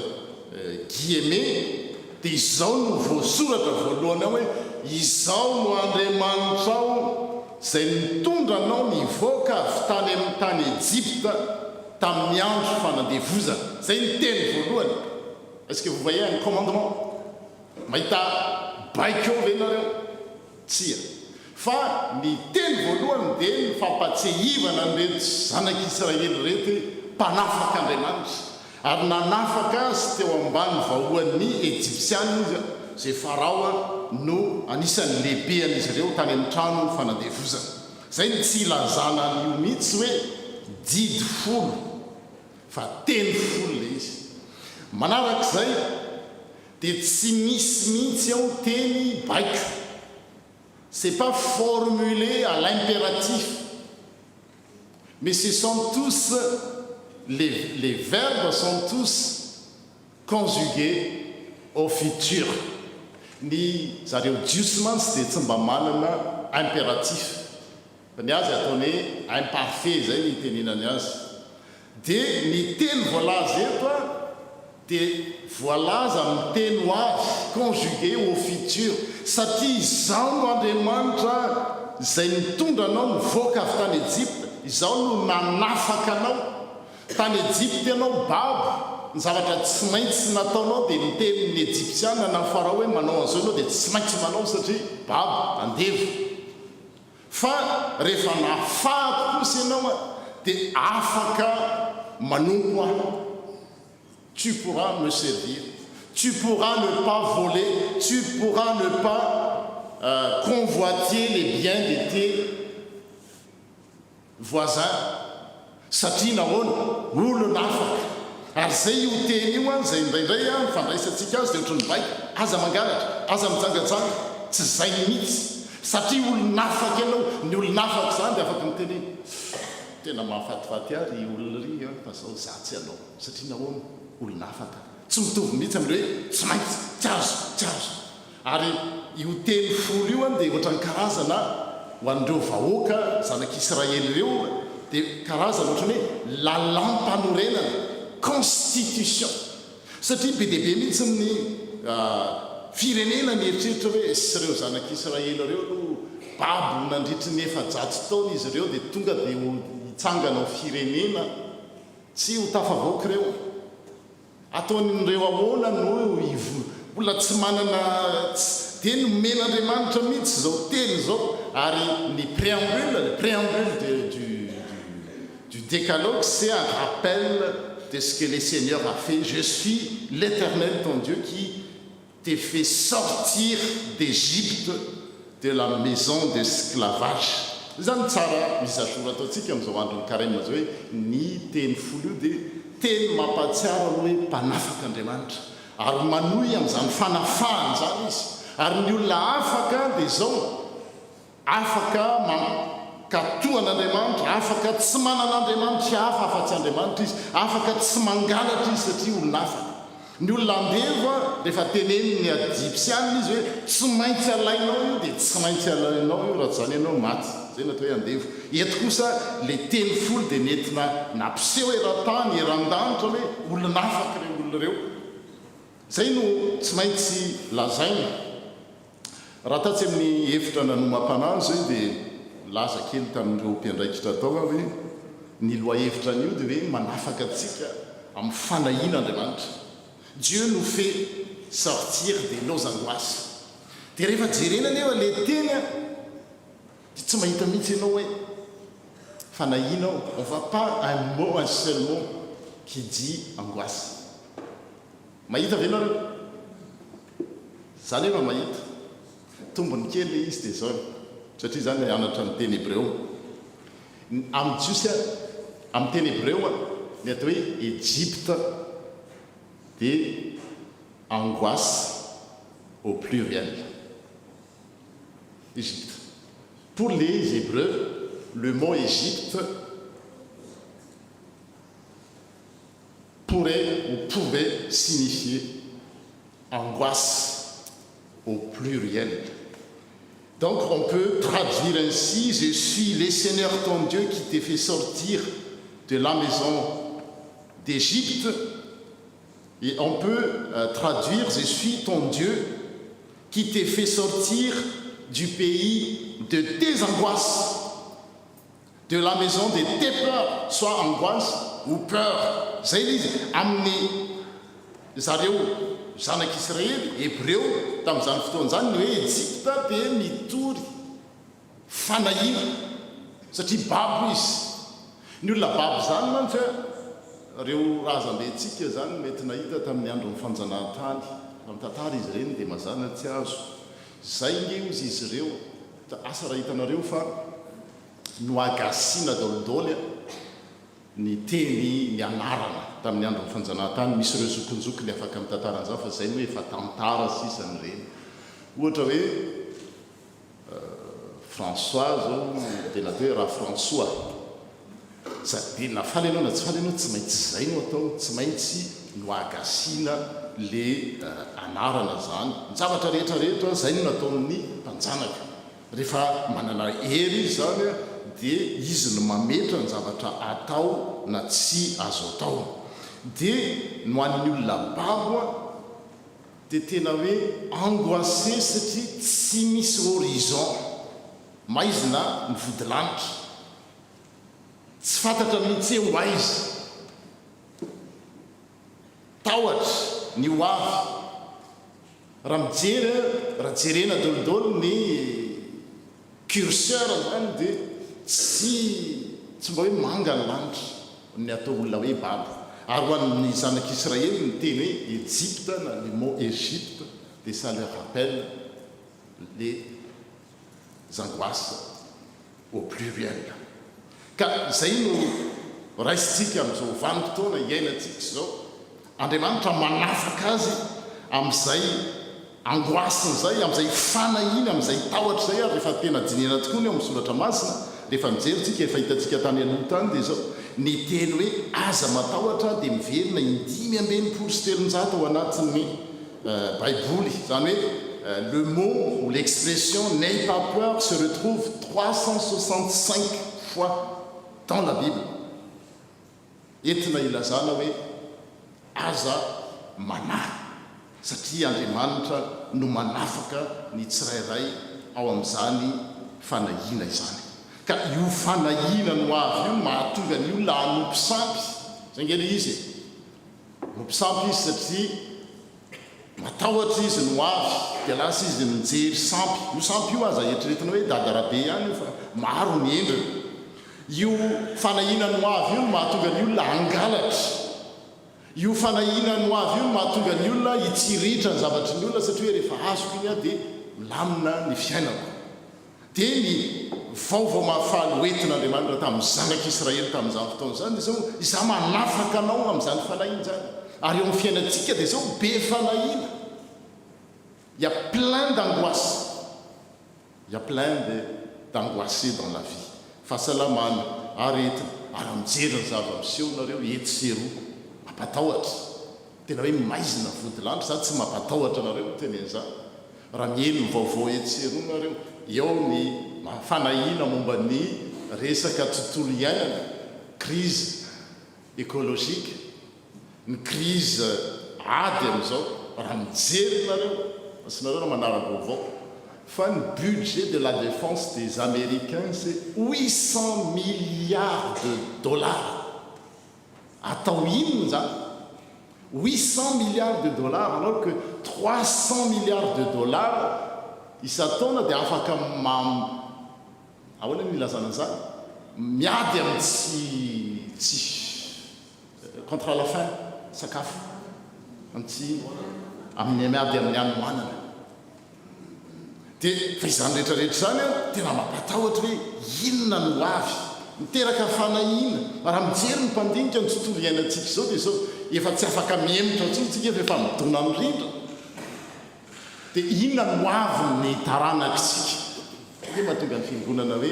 guillemets dia izao no voasoratra voalohany ao hoe izao no Andriamanitra ao zay nitondra anao nivoaka avy tany amin'ny tany Ejipta tamin'ny andro fanandevozana. Zay ny teny voalohany. Est-ce que vous voyez un commandement? Mahita baiko eo ve nareo? Tsia. Fa ny teny voalohany dia ny fampatsehivana nyreto zanak'Israely reto mpanafaka Andriamanitra. Ary nanafaka azy teo ambany vahoan'ny Ejiptiana izy, zay Farao no anisan'ny lehibean'izy ireo tany amin'ny trano fanandevozana. Zay ny tsy ilazana an'io mihitsy hoe didy folo, fa teny folo le izy. Manarak'izay dia tsy misy mihitsy ao teny baiko. C'est pas formulé à l'impératif, mais ce sont tous, les verbes sont tous conjugués au futur. Ny zareo Jusmans dia tsy mba manana impératif. Ny azy ataony imparfait zay ny tenenany azy. Dia ny teny voalaza eto dia voalaza amin'ny teny ho avy conjugué au futur. Satria izao no Andriamanitra izay nitondra anao nivoaka avy tany Ejipta, izao no nanafaka anao. Tany Ejipta ianao babo, ny zavatra tsy maintsy nataonao dia nitenin'ny Ejiptiana na Farao hoe manao an'izao ianao dia tsy maintsy manao satria babo andevo. Fa rehefa nafahako kosa ianao dia afaka manompo aho. Tu pourras me servir. Tu pourras ne pas voler, tu pourras ne pas convoiter les biens de tes voisins. Satria nahoana olona afaka. Ary zay io teny io zay indraindray mifandraisantsika azy dia ohatran'ny baiko. Aza mangalatra, aza mijangatsanga, tsy zay mihitsy. Satria olona afaka ianao, ny olona afaka zany dia afaka miteny tena mahafatifaty ary olona ry fa zao za tsy anao. Satria nahoana olona afaka. Tsy mitovy mihitsy amin'ilay hoe tsy maintsy tsy azo. Ary io teny folo io dia ohatran'ny karazana ho an'ireo vahoaka zanak'Israely ireo dia karazana ohatran'ny hoe lalam-panorenana, constitution. Satria be dia be mihitsy amin'ny firenena ny eritreritra hoe sy ireo zanak'Israely ireo no babo nandritry ny 400 taona izy ireo dia tonga dia hitsangana ao firenena tsy ho tafavoaka ireo. Ataon'ireo ahoana no olona tsy manana dia nomen'Andriamanitra mihitsy zao teny zao. Ary ny préambule du décalogue, c'est un rappel de ce que le Seigneur a fait. Je suis l'Éternel ton Dieu qui t'ai fait sortir d'Égypte, de la maison d'esclavage. Zany tsara mizasora ataontsika amin'izao andron'ny carême zao hoe ny teny folo io dia teny mampatsiaro hoe mpanafaka Andriamanitra ary manohy amin'izany fanafahany zany izy. Ary ny olona afaka dia zao afaka katohan'Andriamanitra, afaka tsy manan'Andriamanitra hafa afa-tsy Andriamanitra izy, afaka tsy mangalatra izy satria olona afaka. Ny olona andevo rehefa teneniny Egyptiana izy hoe tsy maintsy alainao io dia tsy maintsy alainao io raha tsy zany ianao maty. Zay natao hoe andevo. Eto kosa le teny folo dia nentina nampiseho eran-tany eran-danitra hoe olona afaka ireo olona ireo. Zay no tsy maintsy lazaina. Raha tatsy amin'ny hevitra nanomam-panahy zay dia laza kely tamin'ireo mpiandraikitra tao hoe ny loha-hevitra an'io dia hoe manafaka antsika amin'ny fanahiana Andriamanitra. Dieu nous fait sortir de nos angoisses. Dia rehefa jerena anefa le teny tsy mahita mihitsy ianao hoe fanahiana ao. On va pas un mot, un seul mot qui dit angoisse. Mahita ve nareo? Zany efa mahita. Tombony kely le izy dia zao. Satria zany anatra amin'ny teny hébreu. Amin'ny jiosy amin'ny teny hébreu ny atao hoe Égypte dia angoisse au pluriel. Égypte. Pour les Hébreux, le mot Égypte pourrait ou pouvait signifier angoisse au pluriel. Donc on peut traduire ainsi: je suis le Seigneur ton Dieu qui t'ai fait sortir de la maison d'Égypte. Et on peut traduire: je suis ton Dieu qui t'ai fait sortir du pays de tes angoisses, de la maison de tes peurs, soit angoisse ou peur. Zay ilay izy amin'ny zareo zanak'Israely, hébreo tamin'izany fotoan'izany ny hoe Ejipta dia mitory fanahina satria babo izy. Ny olona babo zany mantsy reo razambentsika zany mety nahita tamin'ny andron'ny fanjanahantany, amin'ny tantara izy ireny dia mazana tsy azo. Zay ngeozy izy ireo, asa raha hitanareo fa no agasiana daolidaoly ny teny ny anarana tamin'ny andron'ny fanjanahantany. Misy ireo zokonjokony afaka amin'ny tantaran'izao fa zay hoe efa tantara sisany ireny. Ohatra hoe François zao tena hoe raha François sady na faly ianao na tsy faly ianao tsy maintsy zay no atao, tsy maintsy no agasiana le anarana zany. Ny zavatra rehetrarehetra zay no nataon'ny mpanjanaka. Rehefa manana hery izy zany dia izy no mametra ny zavatra atao na tsy azo atao. Dia no an'ny olona babo dia tena hoe angoissé satria tsy misy horizon, maizina ny vodilanitra, tsy fantatra mihitsy ho aiza, tahotra ny ho avy. Raha mijery, raha jerena daolidaoly ny curseur zany dia tsy mba hoe manga ny lanitra ny atao olona hoe babo. Ary ho an'ny zanak'Israely ny teny hoe Égypte na le mot Égypte dia ça leur rappelle les angoisses au pluriel. Ka zay no raisitsika amin'izao vanim-potoana iainantsika zao. Andriamanitra manafaka azy amin'izay angoissiny zay, amin'izay fanahiny, amin'izay tahotra zay. Ary rehefa tena dinena tokoa ny amin'ny soratra masina, rehefa mijerytsika efa hitantsika tany aloha tany dia zao ny teny hoe aza matahotra dia miverina 5,7 ao anatin'ny baiboly. Zany hoe le mot ou l'expression n'aie pas peur se retrouve 365 fois dans la Bible. Entina ilazana hoe aza manahy satria Andriamanitra no manafaka ny tsirairay ao amin'izany fanahina izany. Ka io fanahina no avy io mahatonga ny olona hanompo sampy. Zay ngely izy nompo sampy izy satria matahotra izy no avy dia lasa izy mijery sampy. Io sampy io aza eritreretina hoe dadarabe ihany fa maro ny endriny. Io fanahina no avy io no mahatonga ny olona hangalatra. Io fanahina no avy io no mahatonga ny olona hitsiritra ny zavatry ny olona satria rehefa azoko iny dia milamina ny fiainako. Dia ny vaovao mahafaly hoentin'Andriamanitra tamin'ny zanak'Israely tamin'izany fotoana izany dia izao manafaka anao amin'izany fanahina zany. Ary eo amin'ny fiainantsika dia zao be fanahina. Il y a plein d'angoisse. Il y a plein d'angoissés dans la vie. Fahasalamana, aretina, ary mijery ny zava-miseho nareo ety sy eroa. Mampatahotra. Tena hoe maizina vodilanitra zany tsy mampatahotra nareo tenen'izany. Raha mihaino ny vaovao ety sy eroa nareo, eo ny fanahina momba ny resaka tontolo iainana, crise écologique, ny crise ady amin'izao. Raha mijery nareo, asinareo manara-baovao fa ny budget de la défense des Américains c'est 800 milliards de dollars. Atao inona zany? 800 milliards de dollars alors que 300 milliards de dollars isataona dia afaka ahoana ny ilazana zany? Miady amin'ny tsy contre la faim, sakafo amin'ny miady amin'ny hanomanana. Dia fa izany rehetrarehetra zany tena mampatahotra hoe inona no avy miteraka fanahina. Raha mijery ny mpandinika ny tontolo iainantsika izao dia zao efa tsy afaka miemotra ntsika efa midona amin'ny rindra. Dia inona no avy ny taranak'isika? Dia mahatonga ny fiangonana hoe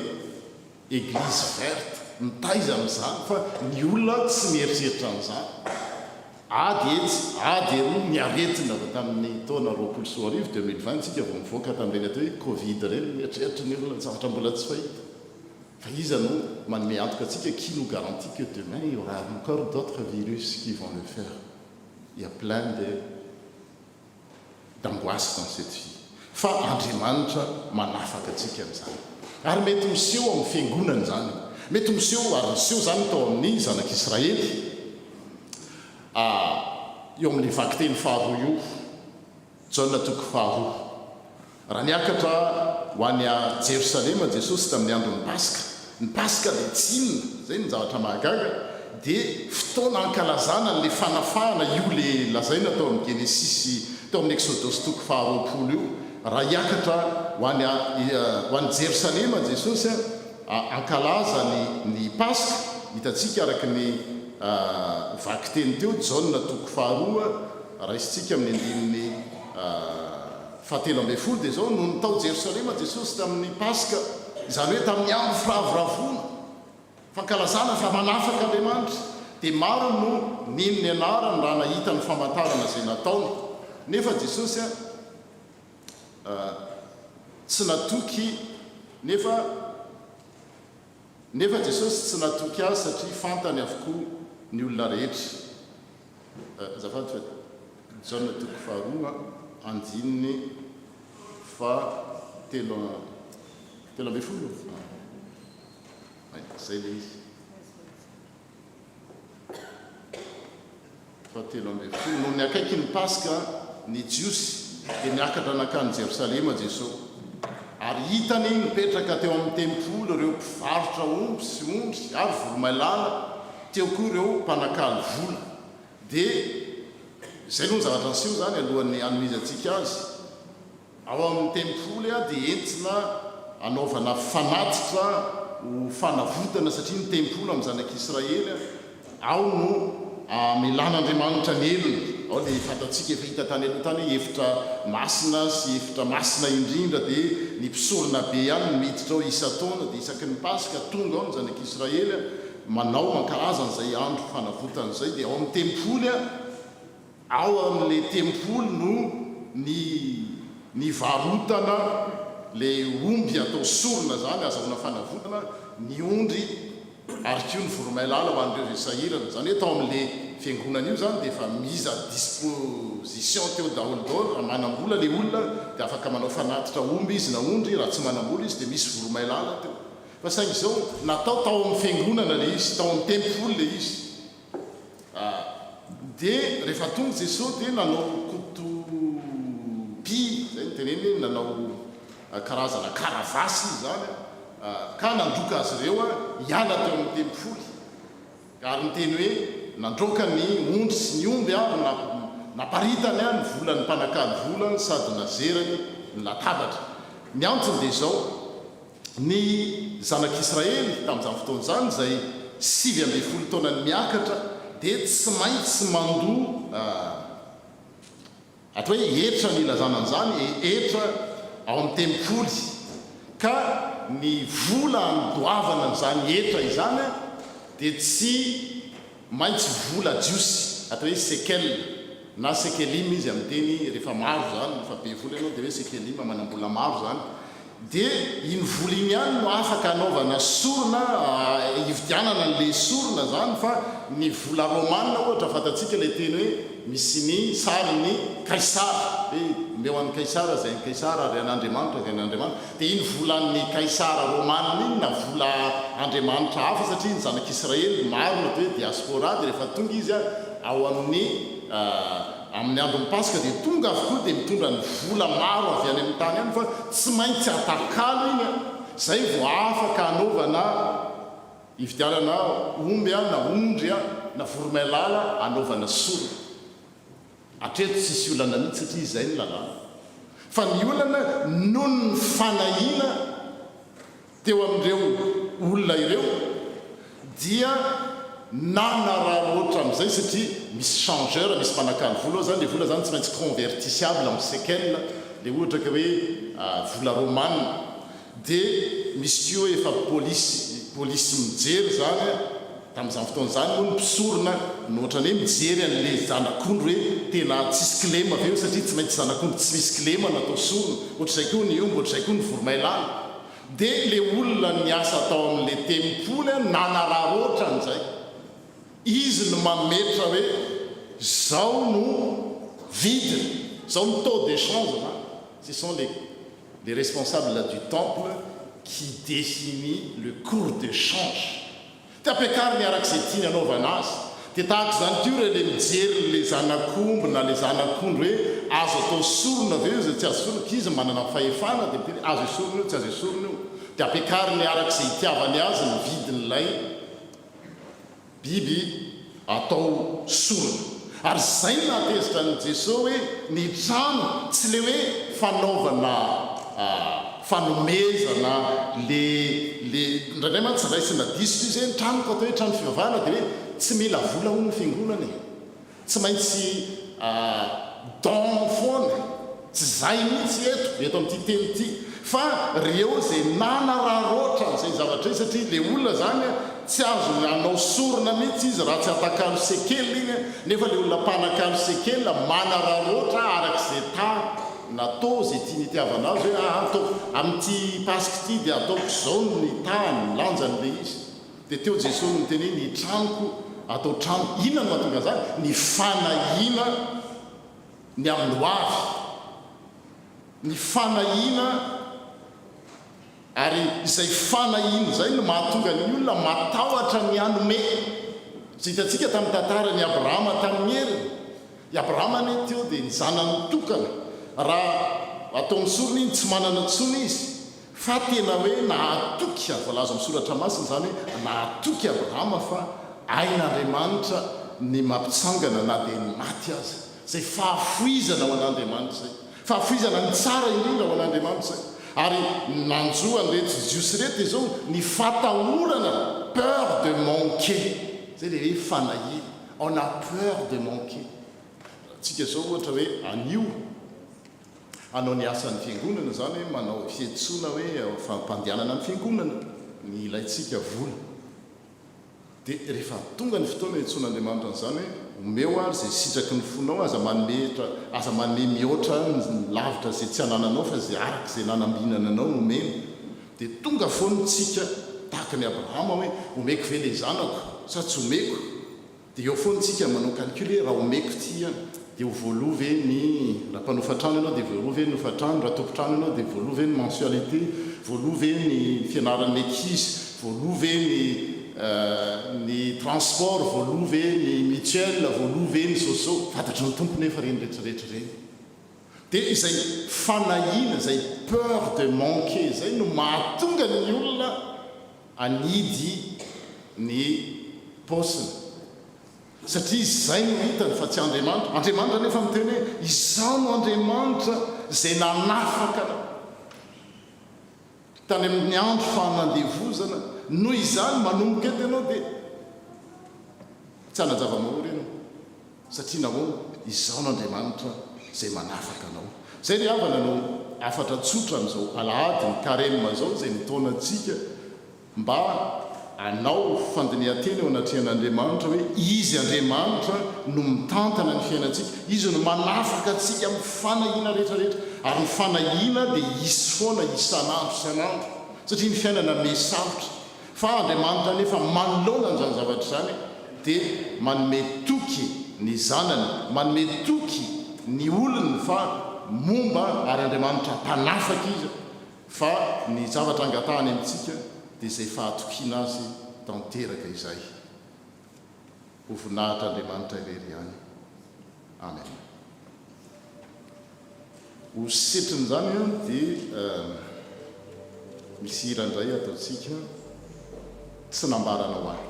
église verte mitaiza amin'izany fa ny olona tsy mieritreritra amin'izany. Ady etsy, ady eroa ny aretina tamin'ny taona 2020 tsika vao mivoaka tamin'ireny atao hoe Covid ireny, mieritreritra ny olona zavatra mbola tsy fahita. Fa iza no manome antoka antsika qui nous garantit que demain il y aura encore d'autres virus qui vont le faire. Il y a plein d'angoisse dans cette vie. Fa Andriamanitra manafaka antsika amin'izany. ary mety miseho amin'ny fiangonana zany mety miseho ary miseho zany tao amin'ny zanak'Israely eo amin'ny vaky-teny faharoa io Jaona toko faharoa raha niakatra ho any a Jerosalema Jesosy tamin'ny andron'ny Paska dia tsinona zay ny zavatra mahagaga dia fotoana ankalazana le fanafahana io le lazaina tao amin'ny Genesisy tao amin'ny Exodosy toko faharoapolo io raha hiakatra ho any Jerosalema Jesosy ankalaza ny Paska hitantsika araky ny vaky-teny teo Jaona toko faharoa raha isitsika amin'ny andininy fahatelo ambin'ny folo dia zao no nitao Jerosalema Jesosy tamin'ny Paska izany hoe tamin'ny andro firavoravoana fankalazana fa manafaka Andriamanitra dia maro no ninony anarany raha nahita ny famantarana izay nataony nefa Jesosy tsy natoky nefa Jesosy tsy natoky azy satria fantany avokoa ny olona rehetra zafady fa Jaona toko faharoa andininy fa telo ambin'ny folo zay le izy fa telo ambin'ny folo no ny akaiky ny Paska ny Jiosy dia niakatra nakany Jerosalema Jesosy ary hitany mipetraka teo amin'ny tempolo ireo mpivarotra omby sy ondry ary voromailala teo koa ireo mpanakalo vola dia zay no ny zavatra niseho zany alohan'ny hanomezantsika azy ao amin'ny tempolo dia entina anaovana fanatitra ho fanavotana satria ny tempolo amin'ny zanak'Israely ao no amelan'Andriamanitra ny elony ao le fantatsika efa hita tany aloha tany efitra masina sy efitra masina indrindra dia ny mpisorona be ihany no miditra ao isa-taona dia isaky ny Paska tonga ao ny zanak'Israely manao mankarazan'izay andro fanavotan'izay dia ao amin'ny tempolo ao amin'le tempolo no ny varotana le omby atao sorona zany azahoana fanavotana ny ondry ary kio ny voromailala ho an'ireo zay sahirana zany hoe tao amin'le fiangonana io zany dia efa mise à disposition teo daholo daholo raha manam-bola le olona dia afaka manao fanatitra omby izy na ondry raha tsy manam-bola izy dia misy voromailala teo fa saingy izao natao tao amin'ny fiangonana le izy tao amin'ny tempolo le izy dia rehefa tonga Jesosy dia nanao kotopi zay ny teneny nanao karazana karavasy zany ka nandroka azy ireo hiala teo amin'ny tempolo ary nyteny hoe nandroka ny ondry sy ny omby naparitany ny volany mpanakalo volany sady nazerany ny latabatra miantony dia zao ny zanak'Israely tamin'izany fotoana zany zay 7 taonany miakatra dia tsy maintsy mandoa atao hoe etra ny ilazanan'izany etra ao amin'ny tempoly ka ny vola andoavana n'izany etra izany dia tsy maintsy vola jiosy atao hoe sekel na sekelima izy amin'ny teny rehefa maro zany rehefa be vola ianao dia hoe sekelima manam-bola maro zany dia iny vola iny ihany no afaka anaovana sorona hividianana n'le sorona zany fa ny vola romanina ohatra fantatsika le teny hoe misy ny sary ny kaisara hoe mbeo an'ny kaisara zay ny kaisara ary an'Andriamanitra zay n'Andriamanitra dia iny volan'ny kaisara romanina iny na vola Andriamanitra hafa satria ny zanak'Israely maro na hoe diaspora dia rehefa tonga izy ao amin'ny andron'ny Paska dia tonga avokoa dia mitondra ny vola maro avy any amin'ny tany any fa tsy maintsy atakalo iny zay vo afaka anaovana hividianana omby na ondry na voromailala anaovana sorona atreto tsisy olana mihitsy satria izay ny lalàna fa ny olana noho ny fanahiana teo amin'ireo olona ireo dia nanaraha oatra amin'izay satria misy changeur misy mpanakalo vola ao zany le vola zany tsy maintsy convertissable amin'ny sekel le ohatra ka hoe vola romanina dia misy kio efa polisy mijery zany tamin'izany fotoana zany no ny mpisorona nohatrany hoe mijery an'le zanak'ondro hoe tena tsisy kilema aveo satria tsy maintsy zanak'ondro tsy misy kilema natao sorona ohatr'izay koa ny omby ohatr'izay koa ny voromailala dia le olona niasa atao amin'le tempoly nanaraha oatra an'izay izy no mametra hoe zao no vidiny zao no taux d'échange ce sont les responsables du temple qui définit le cours d'échange. Tiapekary miarak'izay tiany anaovana azy. Dia tahaka izany tio re le mijery le zanak'omby na le zanak'ondro hoe azo atao sorona aveo zay tsy azo sorona, kizy manana fahefana dia mitery azo esorona io tsy azo esorona io. Dia ampiakary miarak'izay itiavany azy ny vidin'ilay biby atao sorona. Ary zay no nahatezitra ny Jesosy hoe ny trano tsy le hoe fanaovana fanomezana indray mantsy tsy raisina diso izy hoe trano ka atao hoe trano fivavahana dia hoe tsy mila vola ho ny fiangonana e, tsy maintsy don foana, tsy zay mihitsy eto amin'ity teny ity, fa reo zay nanararoatra zay zavatra io, satria le olona zany tsy azo anao sorona mihitsy izy raha tsy atakalo sekely iny, nefa le olona mpanakalo sekely manararoatra arak'izay natao zay tia nitiavana azy hoe atao amin'ity pasika ity dia ataoko zao ny tany lanjan'le izy. Dia teo Jesosy no teny hoe ny tranoko atao trano, inona no mahatonga zany? Ny fanahina ny amin'ny hoavy, ny fanahina, ary izay fanahina zay no mahatonga ny olona matahotra ny hanome. Zay hitantsika tamin'ny tantaran'i Abrahama tamin'ny heriny. I Abrahama ane teo dia ny zanany tokana. Raha atao misorona iny tsy manana ntsony izy, fa tena hoe nahatoky, voalaza misoratra masina zany hoe nahatoky Abrahama fa ain'Andriamanitra ny mampitsangana na dia ny maty aza. Zay fahafoizana ho an'Andriamanitra zay, fahafoizana ny tsara indrindra ho an'Andriamanitra zay. Ary nanjoa an'reto jiosy reto izao ny fatahorana, peur de manquer, zay le hoe fanahina, on a peur de manquer. Tsika zao ohatra hoe anio anao ny asan'ny fiangonana zany hoe manao fietsoana hoe fampandehanana amin'ny fiangonana ny ilaitsika vola. Dia rehefa tonga ny fotoana hiantson'Andriamanitra n'izany hoe omeo ary zay sitraky ny fonao, aza manome mihoatra ny lavitra zay tsy hanananao fa zay arak'izay nanambinana anao omeny. Dia tonga foana tsika tahaka ny Abrahama hoe omeko ve le zanako sa tsy omeko. Dia eo foana tsika manao calcule raha omeko ty dia ho voaloha ve ny raha mpanofatrano ianao dia voaloha ve ny ofatrano, raha tompotrano ianao dia voaloha ve ny mensualité, voaloha ve ny fianaran'ny ankizy, voaloha ve ny transport, voaloha ve ny mutuelle, voaloha ve ny soso. Fantatry ny tompo nefa reny rehetrarehetra reny. Dia izay fanahina, izay peur de manquer zay no mahatonga ny olona anidy ny paosiny. Satria izay no hitany fa tsy Andriamanitra. Andriamanitra nefa miteny hoe izao no Andriamanitra zay nanafaka tany amin'ny andro fanandevozana, noho izany manomboka eto ianao dia tsy hanajava-mahory ianao, satria nahoana izao no Andriamanitra zay manafaka anao. Zay ry havana no afatra tsotra amin'izao alahady ny carême zao zay mitona antsika mba anao fandinihan-teny eo anatrehan'Andriamanitra hoe izy Andriamanitra no mitantana ny fiainantsika, izy no manafaka antsika amin'ny fanahina rehetrarehetra. Ary ny fanahina dia isy foana isan'andro isan'andro, satria ny fiainana mesarotra. Fa Andriamanitra nefa manoloana n'izany zavatra zany dia manome toky ny zanany, manome toky ny olony fa momba, ary Andriamanitra mpanafaka izy. Fa ny zavatra angatahany amintsika dia izay fahatokiana azy tanteraka izay. Ho voninahitra Andriamanitra irery ihany. Amen. Ho setriny zany dia misy hira indray ataontsika tsy nambaranao ahy.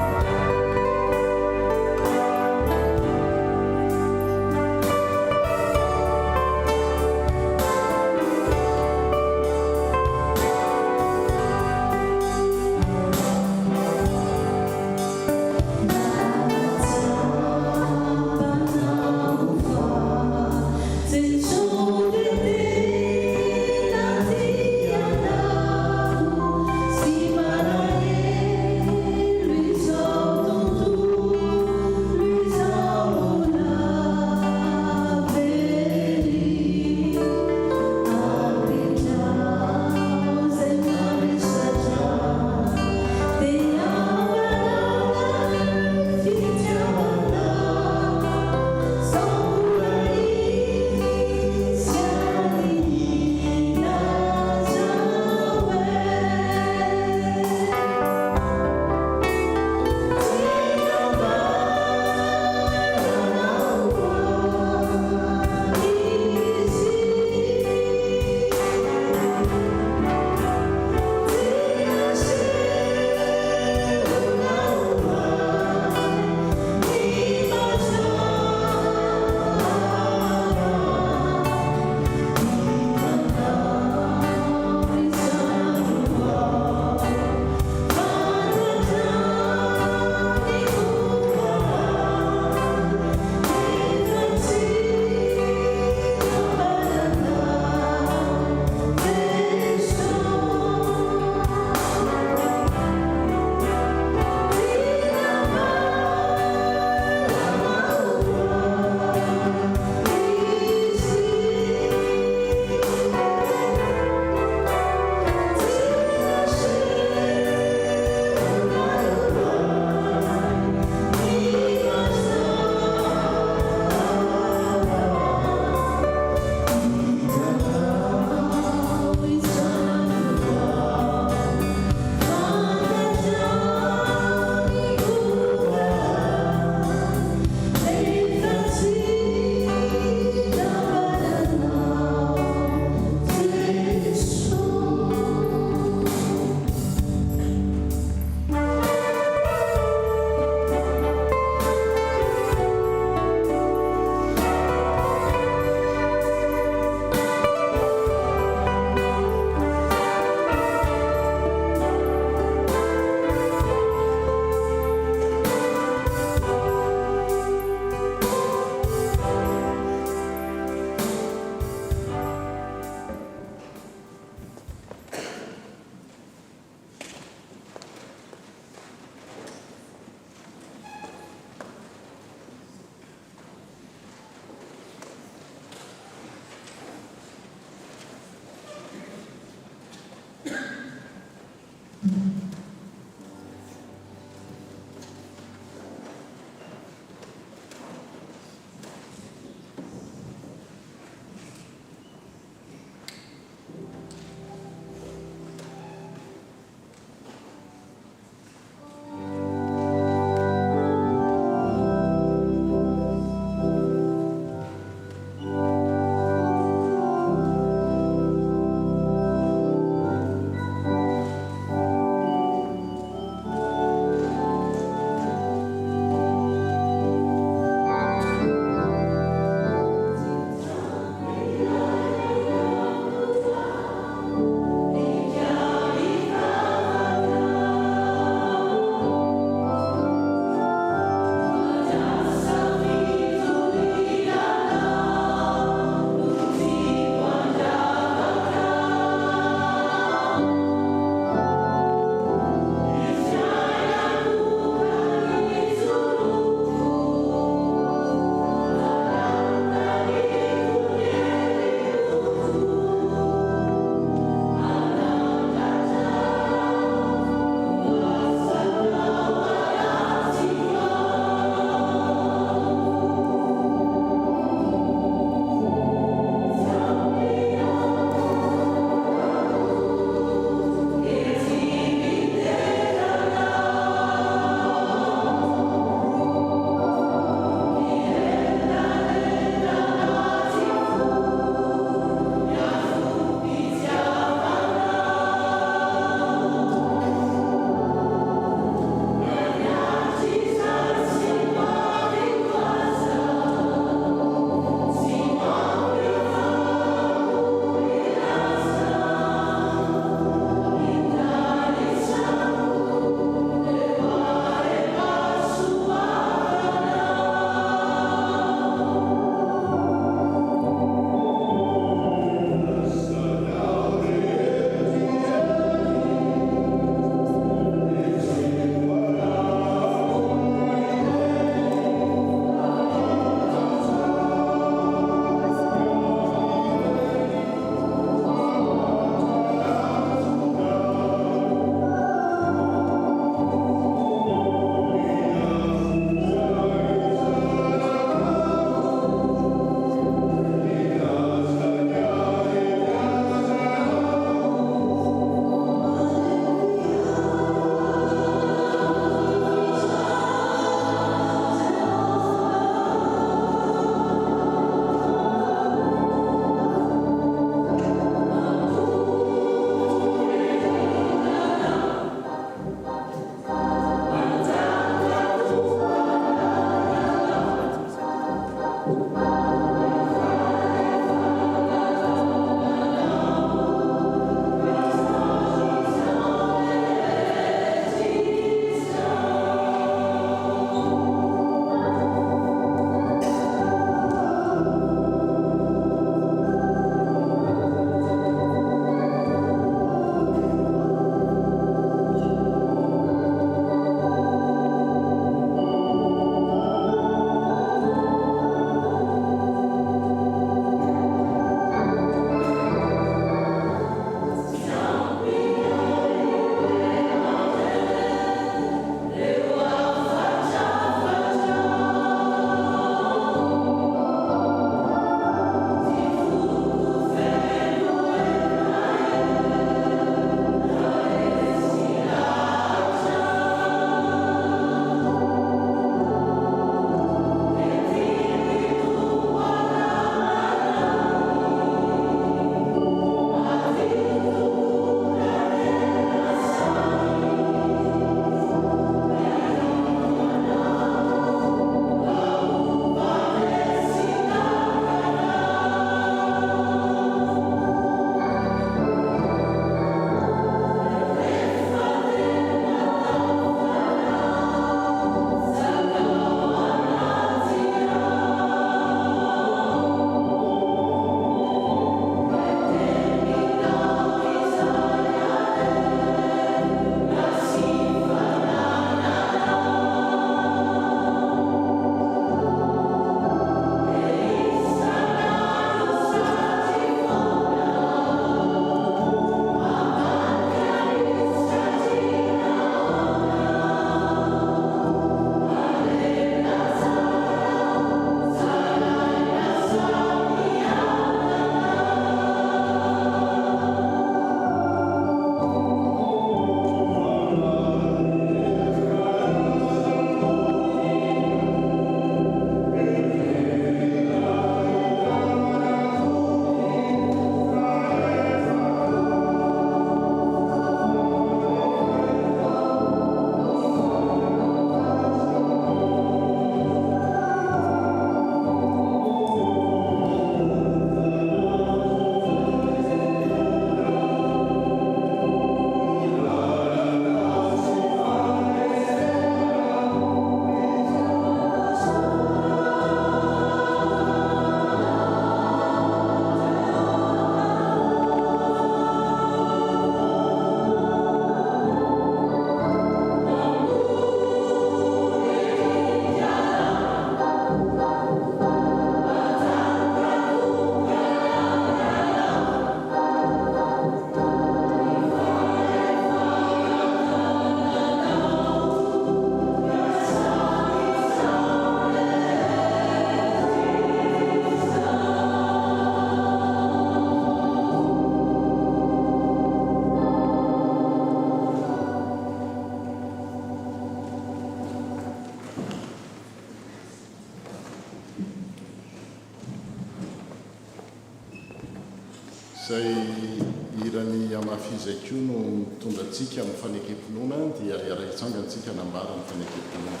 ny amafizay koa no mitondra antsika amin'ny fanekempinoana dia iaraitsanga antsika nambara ny fanekempinoana.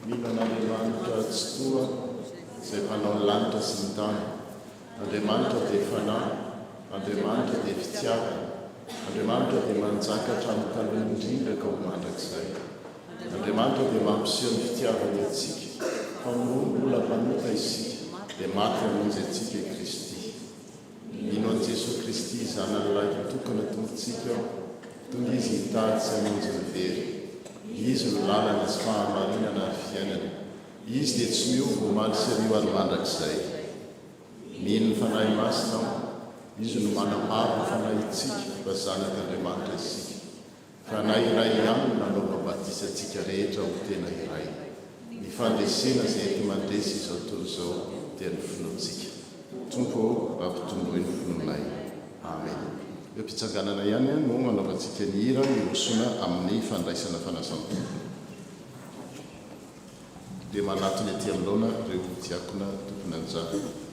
Mihinan'Andriamanitra tsy toa izay mpanao ny lanitra sy ny tany. Andriamanitra dia fanahy, Andriamanitra dia fitiavana, Andriamanitra dia manjaka hatramin'ny taloha indrindra ka ho mandrakizay. Andriamanitra dia mampiseho ny fitiavany antsika, fa mbola mpanota isika dia maty hamonjy antsika i Kristy. Mino an'i Jesosy Kristy zanan'ilay tokana tombontsika tonga izy hitady sy hamonjy ny very. Izy no lalana sy fahamarinana ny fiainana. Izy dia tsy miova omaly sy hariva ary mandrakizay. Mino ny fanahy masina aho, izy no manamaro ny fanahintsika fa zanak'Andriamanitra isika. Fanahy iray ihany no nanao mabatisa antsika rehetra ho tena iray. Ny fandresena izay ety mandresy izao tontolo izao dia ny finoantsika. Tompo ampitombohy ny fononay. Amen. Eo mpitsanganana ihany no manaovantsika ny hira hirosona amin'ny fandraisana fanasam-potoana. Dia manatony aty amin'oloana ireo diakona tompony anjara.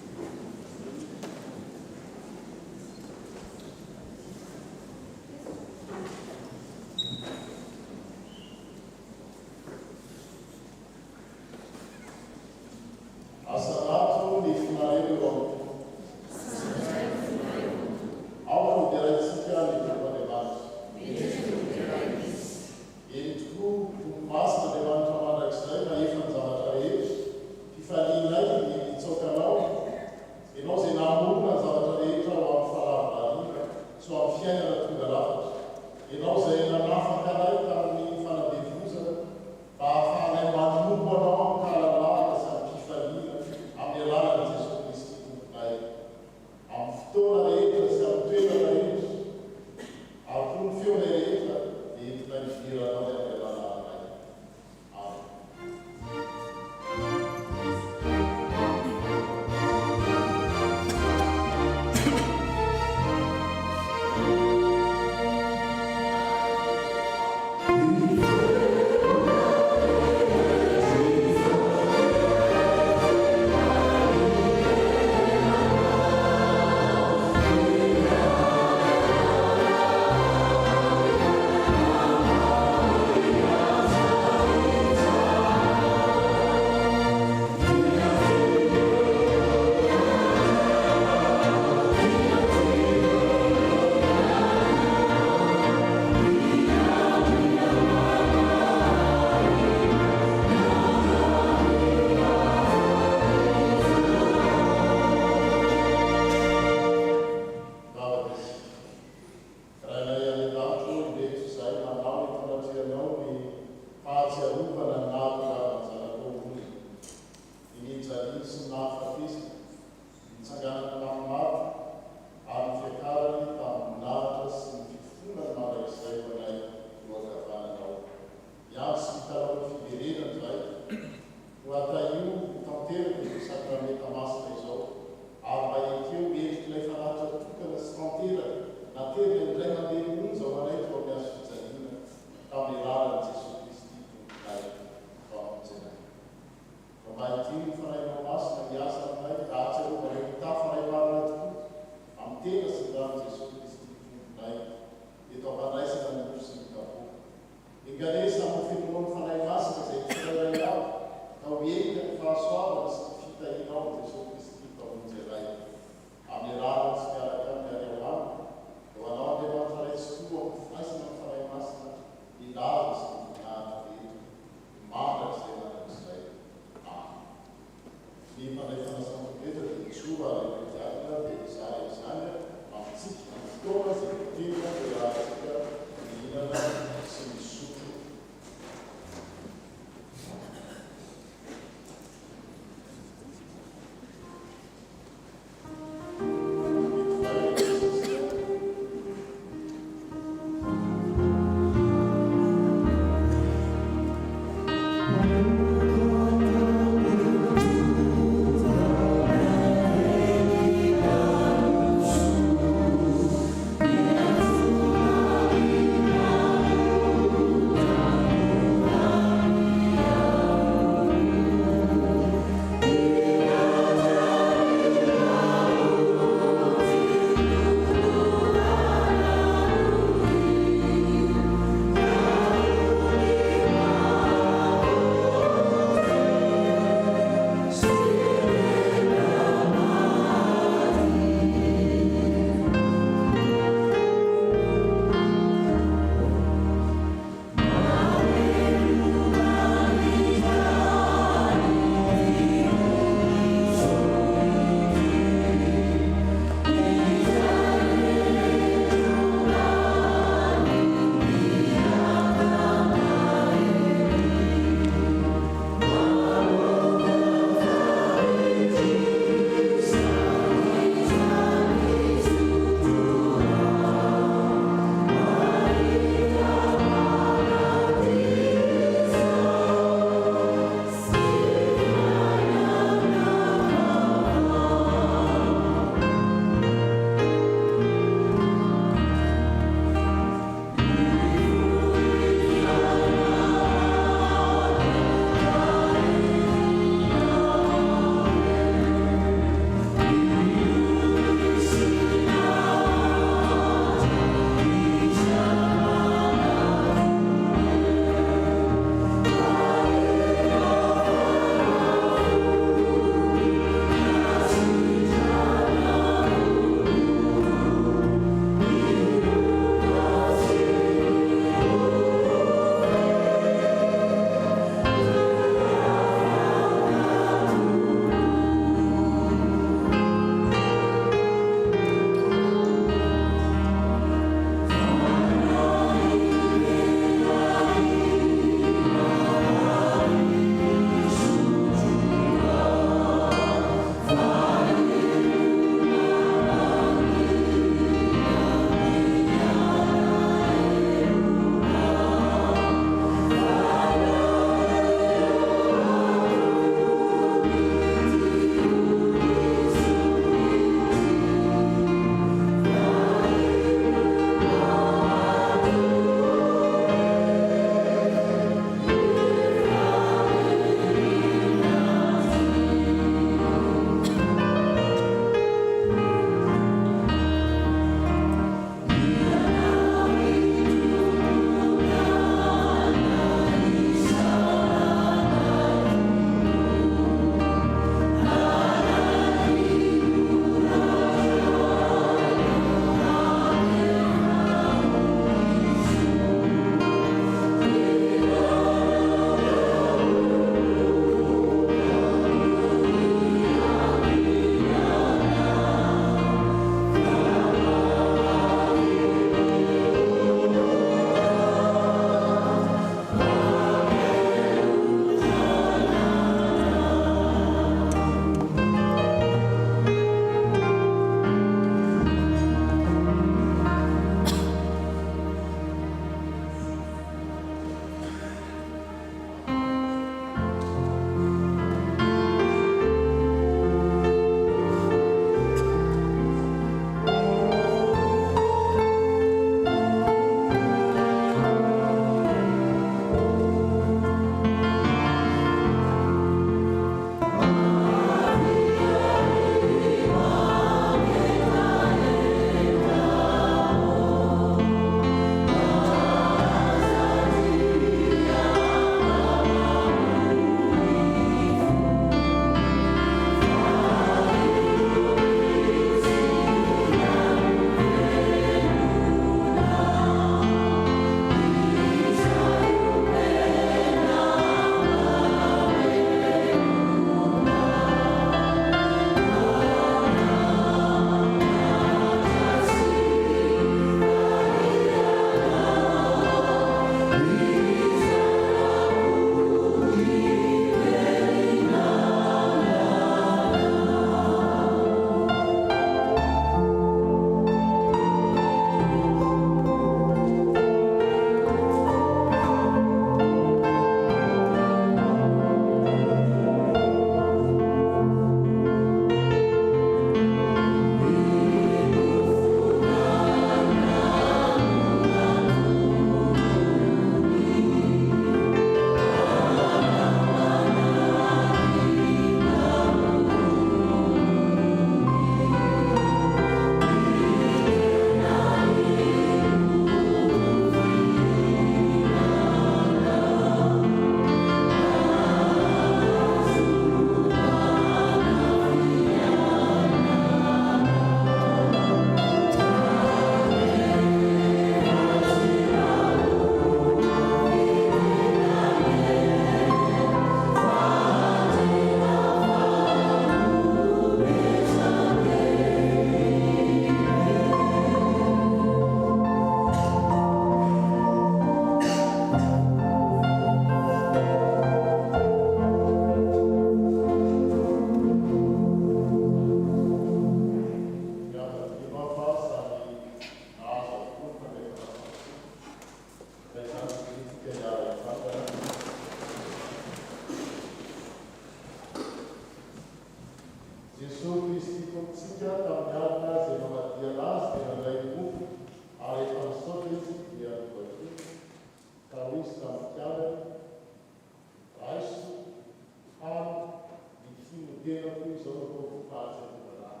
tenako izao atao vopaty aovarana.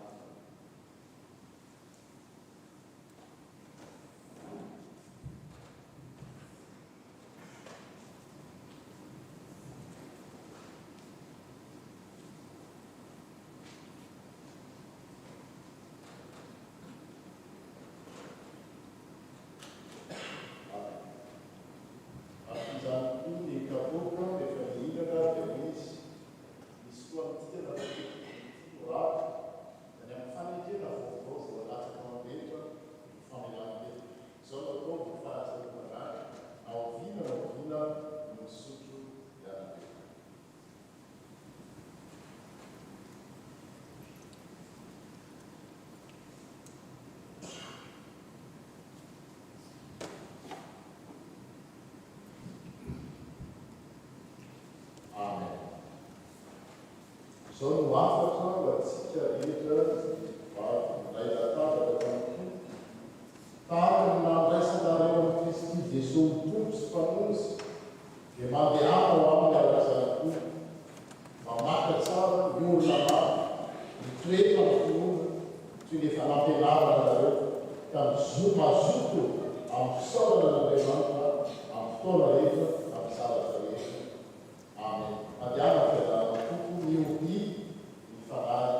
Zao no afatra ho atsika rehetra ray latabatra tamiko tahaka ny nandraisan-dareo amin'ny Kristy Jesosy tompo sy mpanosy dia mandeha ao amin'ny arazana mamaka tsara ny olona maro mitoetra ny finoana toy ny efa nampianarana nareo ka mazoto amin'ny fisaorana n'Andriamanitra amin'ny fotoana rehetra amin'ny zavatra rehetra. Amen. Mandiana ny fiadarana tompo mioby ny fanahy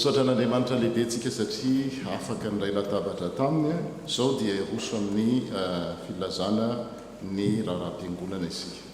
misaotra an'Andriamanitra lehibe antsika satria afaka ny ray latabatra taminy izao dia iroso amin'ny filazana ny raharaham-piangonana isika.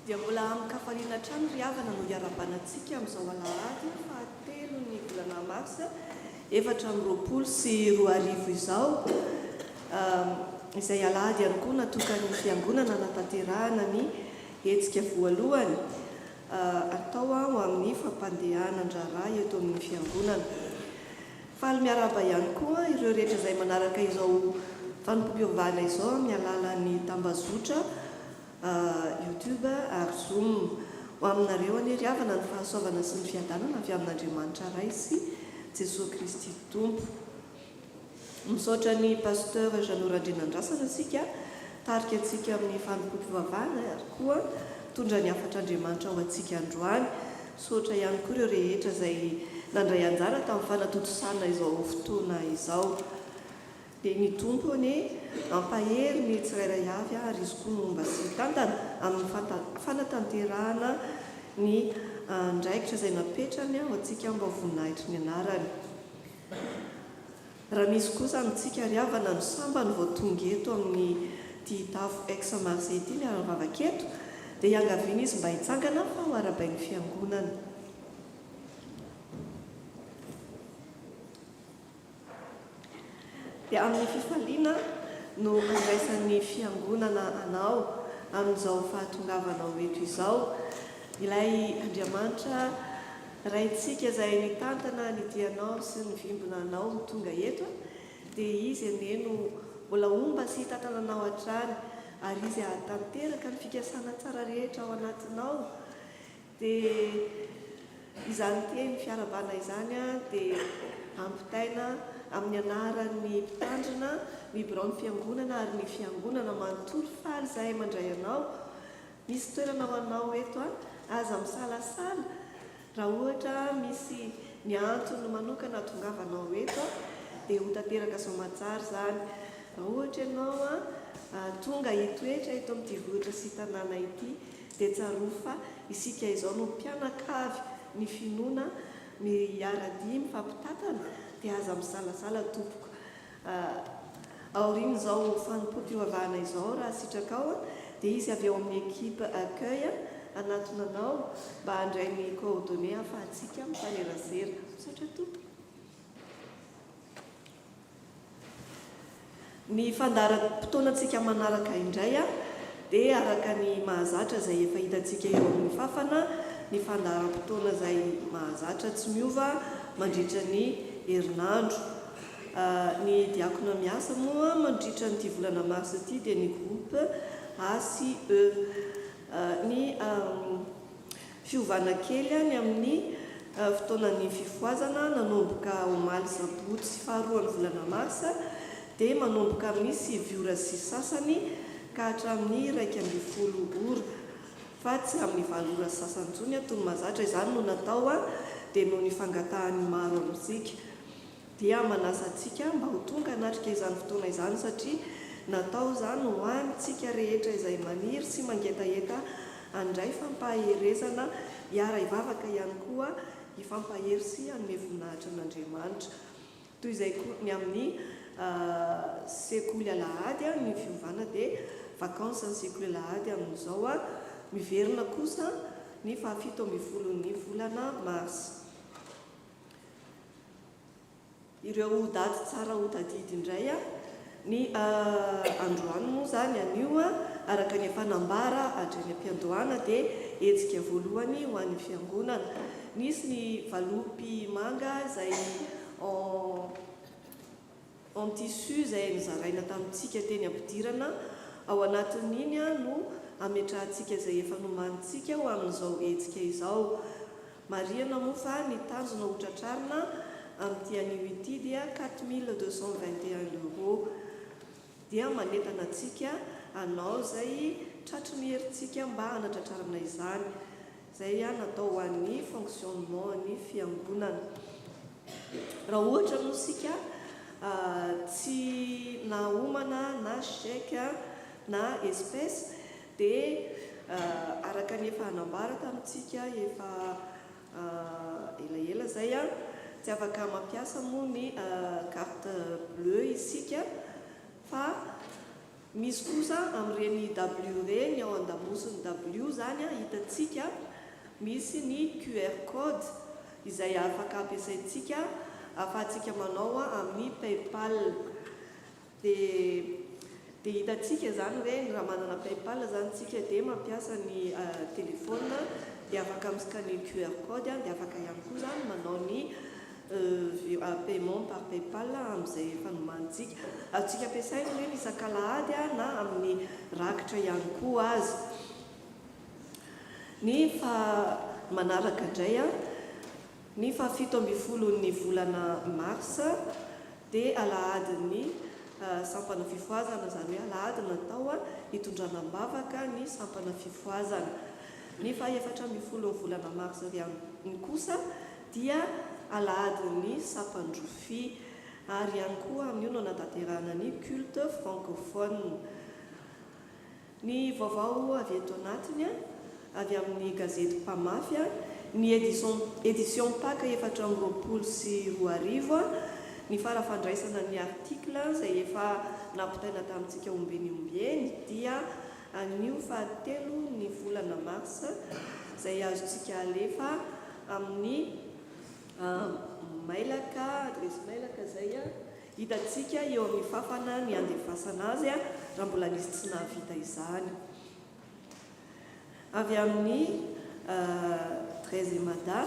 Dia mbola amin'ny kafarina trano ry havana no hiara-banantsika amin'izao alahady fahatelo ny volana marsa 2024 izao izay alahady ihany koa natokany fiangonana natanterahana ny hetsika voalohany atao ho amin'ny fampandehanan-draharaha eto amin'ny fiangonana. Faly miaraba ihany koa ireo rehetra izay manaraka izao fanompoam-piovana izao amin'ny alalan'ny tambazotra YouTube ary Zoom ho aminareo any ry havana ny fahasoavana sy ny fiadanana avy amin'Andriamanitra Ray sy Jesosy Kristy Tompo. Misaotra ny pasteur Jean Norandrinandrasana asika tarika antsika amin'ny fanompoam-pivavahana ary koa tondra ny afatr'Andriamanitra ho antsika androany. Sotra ihany koa ireo rehetra izay nandray anjara tamin'ny fanatotosana izao fotoana izao. Dia ny tompony ampahery ny tsirairay avy ary izy koa momba sy tantana amin'ny fanatanterahana ny ndraikitra izay napetrany ho antsika mba voninahitry ny anarany. Raha misy kosa amintsika riavana no samba ny voatonga eto amin'ny titafo ex-Marseille ity miara-vavaketo, dia iangaviana izy mba hitsangana fa ho arabain'ny fiangonana. Dia amin'ny fifaliana no andraisan'ny fiangonana anao amin'izao fahatongavanao eto izao. Ilay Andriamanitra raintsika izay nitantana nidianao sy nivimbona anao tonga eto, dia izy ene no mbola omba sy hitantananao hatrany, ary izy hatanteraka ny fikasana tsara rehetra ao anatinao. Dia izany teny fiarabana izany dia ampitaina amin'ny anaran'ny mpitandrina ny birao ny fiangonana ary ny fiangonana manontolo faly izay mandray anao. Misy toerana ho anao eto aza misalasala raha ohatra misy ny antony manokana hatongavanao eto, dia ho tanteraka soamantsara izany. Raha ohatra ianao tonga hitoetra eto amin'ity vohitra sy tanàna ity, dia tsaroa fa isika izao no mpianakavy ny finoana miara-dia mifampitatana, dia aza misalasala tompoko. Aoriana izao fanompo-pivavahana izao raha sitraka ao, dia izy avy eo amin'ny ekipa accueil anatona anao mba handray ny coordonnées ahafahantsika mifanerasera. Misaotra tompo. Ny fandaharam-potoanantsika manaraka indray dia araka ny mahazatra izay efa hitantsika eo amin'ny fafana, ny fandaharam-potoana izay mahazatra tsy miova mandritra ny herinandro. Ny diakona miasa moa mandritra nyity volana mars ity dia ny groupe A sy E. Ny fiovana kely ny amin'ny fotoanan'ny fifoazana nanomboka omaly sabotsy sy faharoan'ny volana mars, dia manomboka amin'ny 7 ora sy sasany ka hatramin'ny 1:10 ora, fa tsy amin'ny 7 ora sy sasany intsony toy ny mahazatra. Izany no natao dia noho ny fangatahan'ny maro amintsika, dia manasa antsika mba ho tonga hanatrika izany fotoana izany, satria natao izany ho antsika rehetra izay maniry sy mangetaheta andray fampaherezana hiara hivavaka ihany koa hifampahery sy hanome voninahitra an'Andriamanitra. Toy izay ny amin'ny sekoly alahady ny fiovana, dia vakansa ny sekoly alahady amin'izao miverina kosa ny 17 volana mars. Ireo daty tsara ho tadidy indray ny androany moa izany anio araka ny fanambara hatreny am-piandohana, dia hetsika voalohany ho an'ny fiangonana. Nisy ny valopy manga izay en tissu izay nizaraina tamintsika teny ampidirana, ao anatin'iny no ametrahantsika izay efa nomanitsika ho amin'izao hetsika izao. Mariana moa fa ny tanjona ho tratrarina amin'ity anio ity dia 4221 €, dia manentana antsika anao izay tratry ny herintsika mba hanatratrarana izany. Izay natao ho an'ny fonctionnement ny fiangonana. Raha ohatra moa isika tsy na homana na chèque na espèce, dia araka ny efa hanambara tamintsika efa elaela izay tsy afaka mampiasa moa ny carte bleue isika, fa misy kosa amin'ireny W reny ao an-damosiny W izany hitantsika misy ny QR code izay afaka ampiasaintsika ahafahantsika manao amin'ny PayPal. Dia hitantsika izany hoe raha manana PayPal izany tsika dia mampiasa ny telefona, dia afaka miscanner QR code, dia afaka ihany koa izany manao ny paiement par PayPal amin'izay fanomanitsika. Azotsika ampiasaina hoe isan-kalahady na amin'ny rakitra ihany koa azy. Ny manaraka indray ny 17 volana mars dia alahadin'ny sampana fifoazana, izany hoe alahady natao hitondrana-bavaka ny sampana fifoazana. Ny faha-efatra ambin'ny folo ny volana mars ry any kosa dia alahadiny sapandrofia ary ihany koa amin'io no natanterahana ny culte francophone. Ny vaovao avy eto anatiny avy amin'ny gazety Mpamafy ny édition Pâques 2024 ny farafandraisana ny article izay efa nampitaina tamintsika ombeniombeny dia anio fahatelo ny volana mars izay azontsika alefa amin'ny mailaka adresy mailaka izay hitatsika eo amin'ny fafana ny andefasana azy raha mbola nisy tsy nahavita izany. Avy amin'ny 13 mada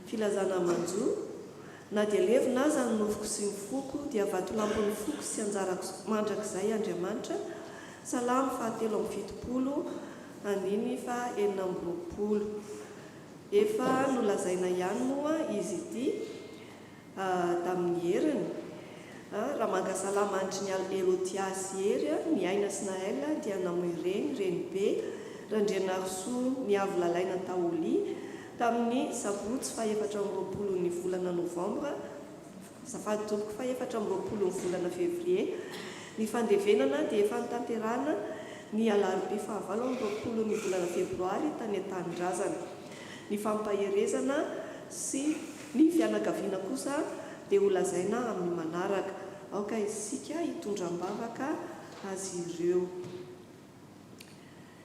filazana manjo na dia levina aza ny nofoko sy ny foko dia vatolampony foko sy anjarako mandrakizay Andriamanitra. Salamo fahatelo amin'ny fitopolo andiny fa enina amby roapolo. Efa nolazaina ihany moa izy ity tamin'ny heriny raha mangasalama andry ny Elotiasy hery ny Aina sy Naël dia namoireny Renibe Randrianarso ny avy lalaina Taoli tamin'ny sabotsy fa 20 ny volana novambra zafady tompoko fa 20 ny volana février. Ny fandevenana dia efa nitanterahana ny alarobia fa 20 ny volana febroary tany an-tanindrazana. Ny fampaherezana sy ny fianakaviana kosa dia holazaina amin'ny manaraka aoka isika hitondram-bavaka azy ireo.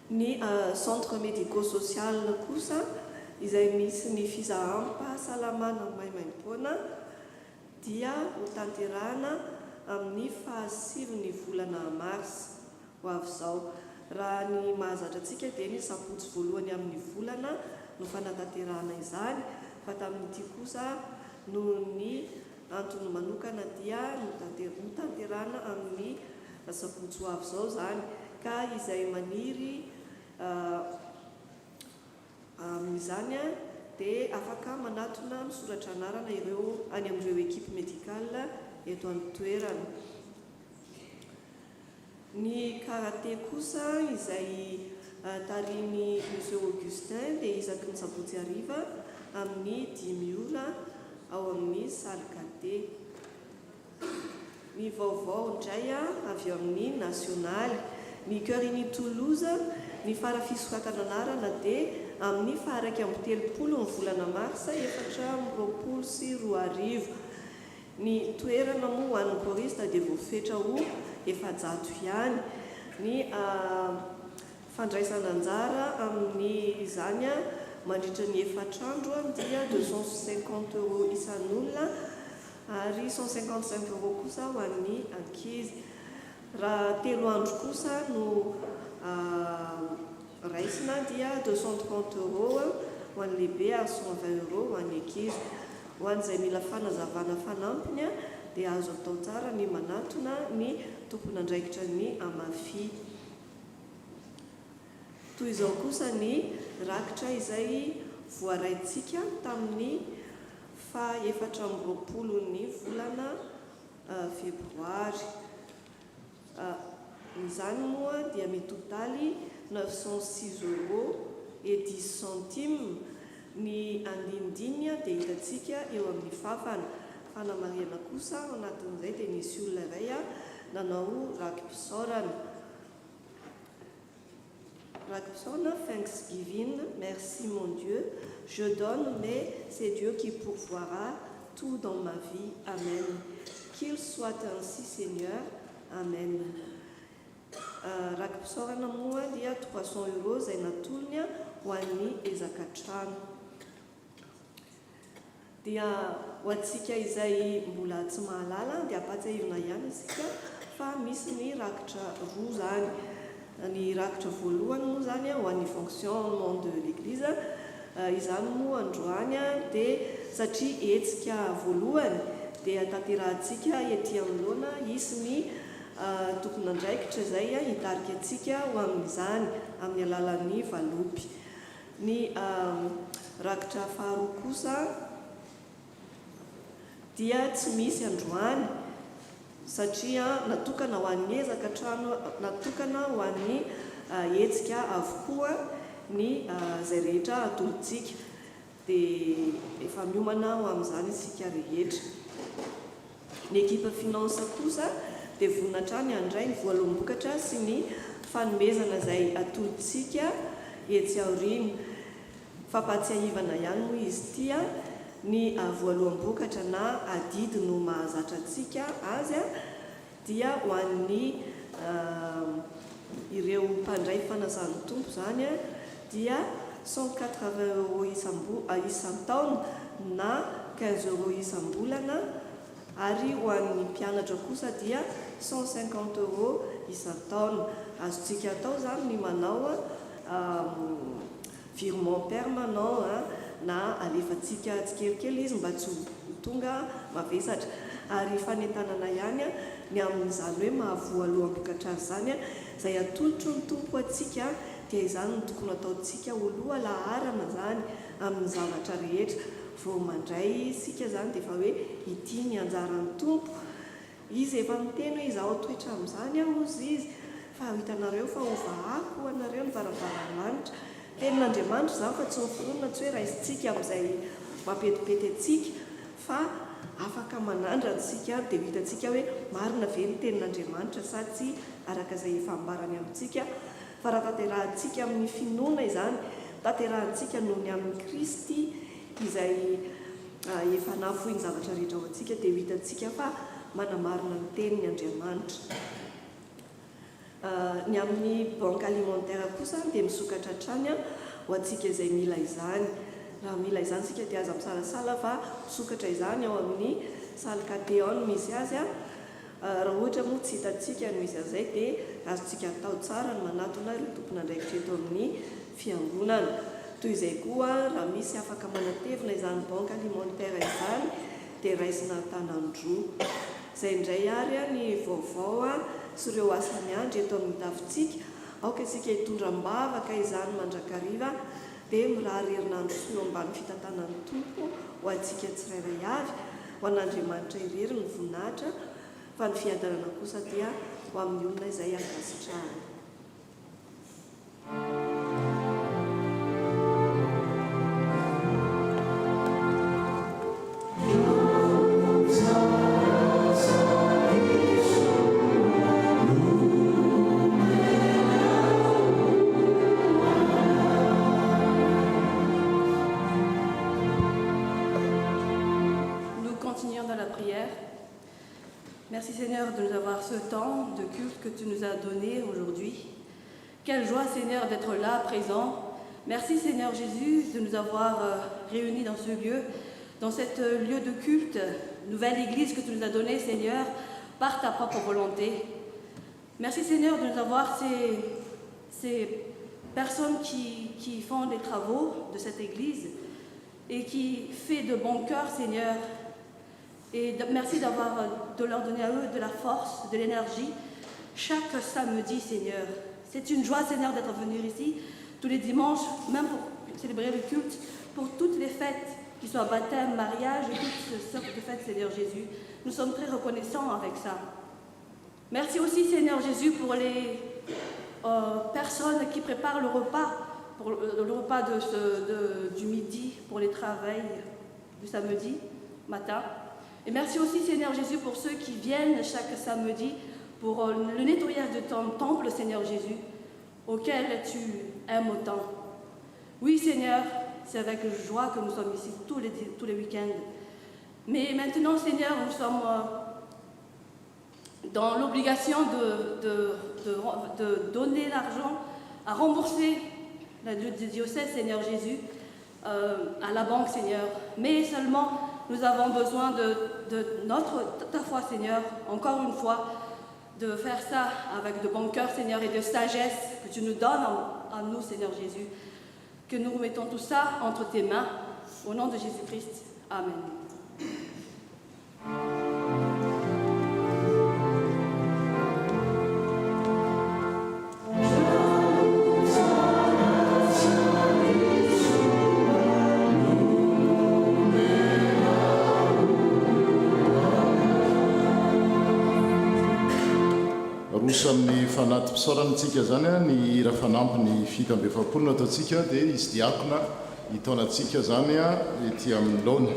Ny centre médico-social kosa izay misy ny fizahampahasalamana maimaimpoana dia hotanterahana amin'ny fahasivy ny volana mars ho avy izao. Raha ny mahazatra antsika dia ny sabotsy voalohany amin'ny volana no fanatanterahana izany fa tamin'ity kosa no ny antony manokana dia notanterahana amin'ny sabotsy ho avy izao izany ka izay maniry amin'izany dia afaka manatona misoratra anarana ireo any amin'ireo ekipe médicale eto an-toerana. Ny karaté kosa izay tariny Monsieur Augustin dia isaky ny sabotsy hariva amin'ny 10 ora ao amin'ny salle cadet. Ny vaovao indray avy amin'ny nasionaly ny Cœur Uni Toulouse ny farafisokatana anarana dia amin'ny faha 1 ny volana mars 2024. Ny toerana moa ho an'ny choriste dia voafetra ho efajato ihany. Ny fandraisana anjara amin'ny izany mandritra ny efatrandro dia 250 € isan'olona ary 155 € kosa ho an'ny ankizy. Raha 3 andro kosa no raisina dia 230 € ho an'ny lehibe ary 120 € ho an'ny ankizy. Ho an'izay mila fanazavana fanampiny dia azo atao tsara ny manatona ny tompon'andraikitra ny amafy. Toy izao kosa ny rakitra izay voaraintsika tamin'ny fa 20 ny volana febroary. Izany moa dia mitotaly 906 € et 10 centimes ny andinindiny dia hitatsika eo amin'ny fafana. Fanamariana kosa ao anatin'izay dia nisy olona iray nanao rakim-pisaorana. Rakim-pisaorana Thanksgiving, merci mon Dieu, je donne mais c'est Dieu qui pourvoira tout dans ma vie. Amen. Qu'il soit ainsi Seigneur. Amen. Rakim-pisaorana moa dia 300 € izay natolony ho an'ny ezakatrano. Dia ho antsika izay mbola tsy mahalala dia ampatsahivina ihany isika fa misy ny rakitra roa zany. Ny rakitra voalohany moa zany ho an'ny fonctionnement de l'église. Izany moa androany dia satria hetsika voalohany dia tanterahantsika etỳ anoloana isy ny tompon'andraikitra izay hitarika antsika ho amin'izany amin'ny alalan'ny valopy. Ny rakitra faharoa kosa dia tsy misy androany satria natokana ho an'ny ezaka trano, natokana ho an'ny hetsika avokoa ny zay rehetra atolontsika dia efa miomana ho amin'izany isika rehetra. Ny ekipa finance kosa dia voninahitra ny andray ny voaloam-bokatra sy ny fanomezana izay atolontsika etsy aoriana. Fampatsiahivana ihany moa izy tia ny voaloam-bokatra na adidy no mahazatra antsika azy dia ho an'ny ireo mpandray fanazan'ny tompo zany dia 180 € isam-taona na 15 € isam-bolana, ary ho an'ny mpianatra kosa dia 150 € isam-taona. Azontsika atao zany ny manao virement permanent na alefantsika tsikelikely izy mba tsy tonga mavesatra. Ary fanentanana ihany ny amin'izany hoe mahavoaloam-bokatra azy zany izay atolotro ny tompo atsika dia izany no tokony ataontsika oloha laharana zany amin'ny zavatra rehetra. Vao mandray isika zany dia efa hoe ity ny anjaran'ny tompo. Izy efa miteny hoe izaho toetra amin'izany ozy izy, fa hitanareo fa ovahako anareo ny varavaran'anitra. Tenin'Andriamanitra zany fa tsy miforonina tsy hoe raisintsika amin'izay mampetipety atsika, fa afaka manandra antsika dia hitantsika hoe marina ve ny tenin'Andriamanitra sa tsy, araka izay efa ambarany amintsika. Fa raha tanterahantsika amin'ny finoana izany, tanterahantsika noho ny amin'ny Kristy izay efa nafoy ny zavatra rehetra ao antsika, dia hitantsika fa manamarina ny tenin'ny Andriamanitra. Ny amin'ny banque alimentaire kosa dia misokatra hatrany ho antsika izay mila izany. Raha mila izany sika dia aza misalasala fa misokatra izany ao amin'ny salle Catéon misy azy. Raha ohatra moa tsy hitantsika no misy an'izay dia azontsika atao tsara ny manatona ireo tompon'andraikitra eto amin'ny fiangonana. Toy izay koa raha misy afaka manatevina izany banque alimentaire izany dia raisina tanandroa. Izay indray ary ny vaovao sy ireo asany andro eto amin'ny tafontsika. Aoka isika hitondram-bavaka izany mandrakariva dia mirary herinandro sy eo ambany fitantanan'ny tompo ho antsika tsirairay avy. Ho an'Andriamanitra irery ny voninahitra, fa ny fiadanana kosa dia ho amin'ny olona izay ankasitrahana. Merci Seigneur de nous avoir ce temps de culte que tu nous as donné aujourd'hui. Quelle joie Seigneur d'être là, présent. Merci Seigneur Jésus de nous avoir réunis dans ce lieu, dans cet lieu de culte, nouvelle église que tu nous as donnée Seigneur, par ta propre volonté. Merci Seigneur de nous avoir ces personnes qui font les travaux de cette église et qui fait de bon cœur Seigneur. Et merci de leur donner à eux de la force, de l'énergie, chaque samedi, Seigneur. C'est une joie, Seigneur, d'être venu ici tous les dimanches, même pour célébrer le culte, pour toutes les fêtes, qu'ils soient baptême, mariage et toutes sortes de fêtes, Seigneur Jésus. Nous sommes très reconnaissants avec ça. Merci aussi, Seigneur Jésus, pour les personnes qui préparent le repas, pour le repas du midi, pour les travails du samedi matin. Et merci aussi, Seigneur Jésus, pour ceux qui viennent chaque samedi pour le nettoyage de ton temple, Seigneur Jésus, auquel tu aimes autant. Oui, Seigneur, c'est avec joie que nous sommes ici tous les week-ends. Mais maintenant, Seigneur, nous sommes dans l'obligation de donner l'argent à rembourser le diocèse, Seigneur Jésus, à la banque, Seigneur. Mais seulement, nous avons besoin de ta foi, Seigneur, encore une fois, de faire ça avec de bon cœur, Seigneur, et de sagesse que tu nous donnes à nous, Seigneur Jésus. Que nous remettons tout ça entre tes mains, au nom de Jésus-Christ. Amen. iso amin'ny fanaty mpisaoranantsika zany a ny hira fanampy ny fito amby efapolo ataontsika dia izy diakona hitaonantsika zany a ety amin'ny laona.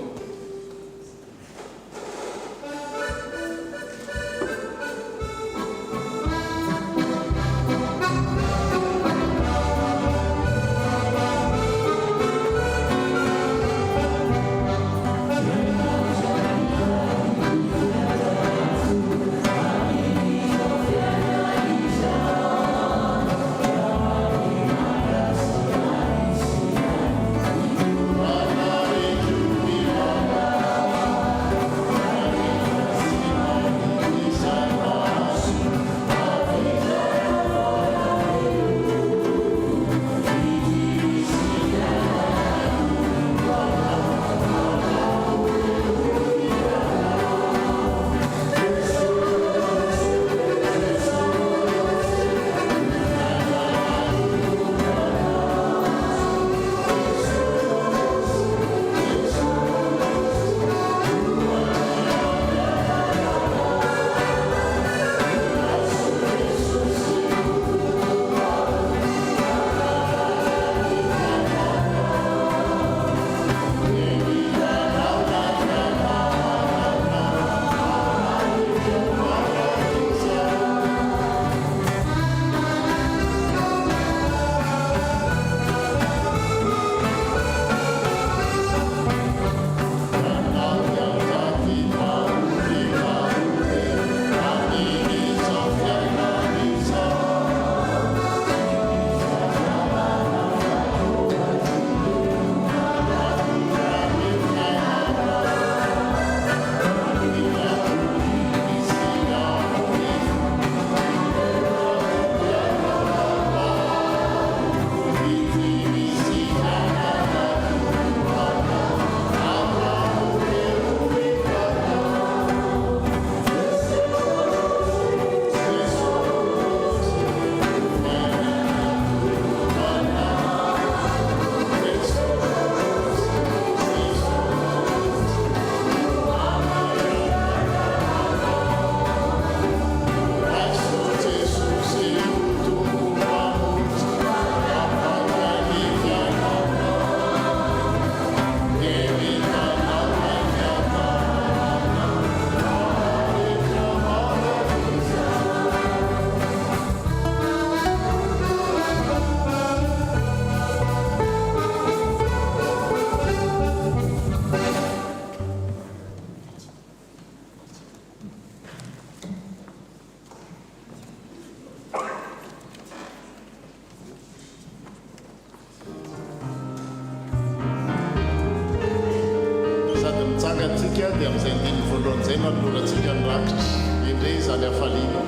Dia amin'izay ndiny voalohany izay manolorantsika ny rakitra indray zany hafaliana.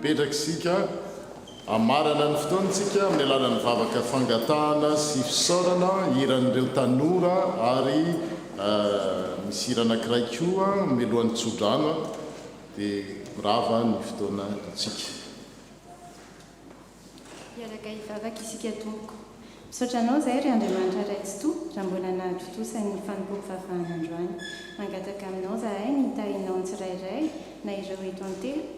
Petrakisika amarana ny fotoantsika amin'ny alalan'ny vavaka fangatahana sy fisaorana hiran'ireo tanora ary misy hira anankiray koa milohan'ny tsodrano dia mirava ny fotoana atsika. Iaraka hivavaka isika tompoko. Misaotranao izay ry Andriamanitra raitsy to raha mbola nahatrotosan'ny fanompoako fahafahan'androany. Mangataka aminao zahay ny hitahinao ny tsirairay na ireo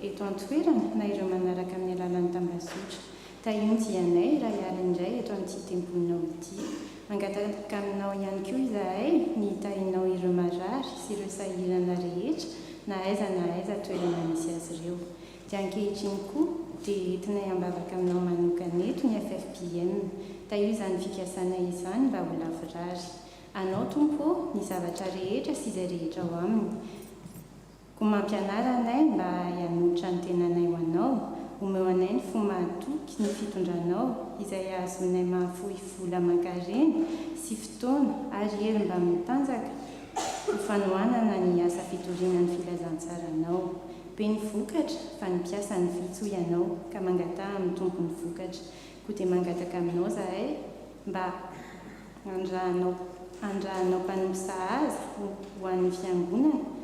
eto an-toerana na ireo manaraka amin'ny alalan'ny tambazotra. Tahiny dianay raha hiala indray eto amin'ity tempolinao ity. Mangataka aminao ihany koa izahay ny hitahinao ireo marary sy ireo sahirana rehetra na aiza toerana misy azy ireo. Dia ankehitriny koa dia entinay ambavaka aminao manokana eto ny FFPM. Io izany fikasana izany mba ho lavirary. Anao tompo ny zavatra rehetra sy izay rehetra ao aminy. ho mampianara anay mba hianotra ny tenanay ho anao, omeo anay ny fomba mahatoky ny fitondranao izay azonay mahafohy vola aman-kareny sy fotoana ary hery mba mitanjaka ho fanohanana ny asa fitoriana ny filazantsaranao. Be ny vokatra fa ny mpiasa ny vitso ianao ka mangataha amin'ny tompo ny vokatra. Koa dia mangataka aminao zahay mba andrahanao mpanomposa azy ho an'ny fiangonana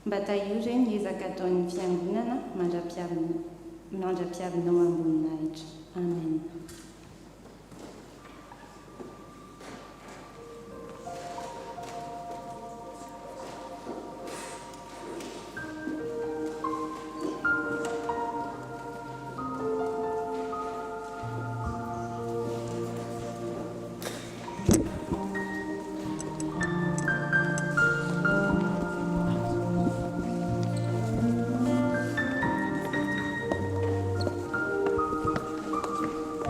mba tahio ireny ezaka ataon'ny fiangonana mandra-piavinao amboninahitra. Amen.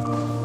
Thank you.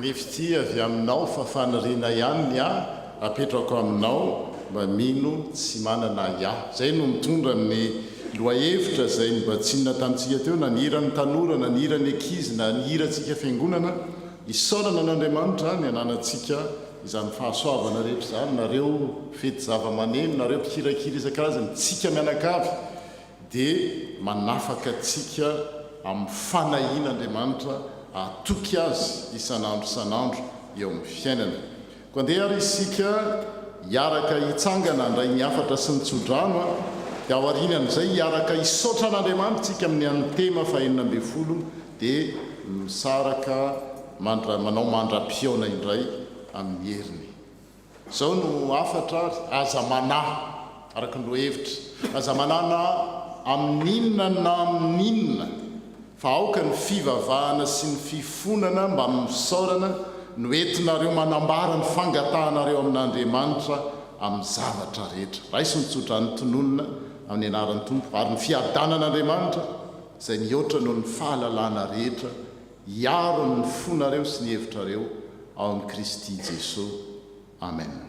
lefity avy aminao fa fanirina ihany ny a apetrako aminao mba mino tsy manana ia zay no mitondra amin'ny loahevitra zay mba tsinona tamintsika teo na nihira ny tanora na nihira ny ankizy na nihiratsika fiangonana isaorana n'Andriamanitra ny ananantsika izany fahasoavana rehetra zany nareo fety zava-maneno nareo mpikirakira isan-karazany tsika mianakavy dia manafaka atsika amin'ny fanahian'Andriamanitra atoky azy isan'andro isan'andro eo amin'ny fiainana koa andeha ary isika hiaraka hitsangana andray ny afatra sy ny tsodrano dia ao aorianan'izay hiaraka hisaotra an'Andriamanitra tsika amin'ny an'ny tema fahaenina ambin'ny folo dia misaraka manao mandra-piaona indray amin'ny heriny zao no afatra ary aza manahy araka ny lohevitra aza manana amin'inona na amin'inona fa aoka ny fivavahana sy ny fifonana mba misaorana no entinareo manambara ny fangatahanareo amin'Andriamanitra amin'ny zavatra rehetra raisy nitsotra ny tononona amin'ny anaran'ny tompo ary ny fiadanan'Andriamanitra izay mihoatra noho ny fahalalana rehetra hiaro ny fonareo sy ny hevitrareo ao amin'ny Kristy Jesosy. Amen.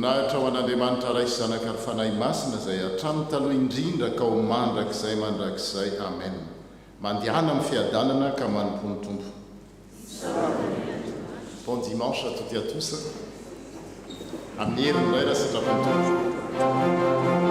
voninahitra ho an'Andriamanitra raisy zanaka ary fanahy masina izay hatramin'ny taloha indrindra ka ho mandrakizay mandrakizay amen. Mandihana amin'ny fiadanana ka manompo ny tompo. Bon dimanche à toutes et à tous. Amin'ny herin'ny iray raha sitrapon'ny tompo.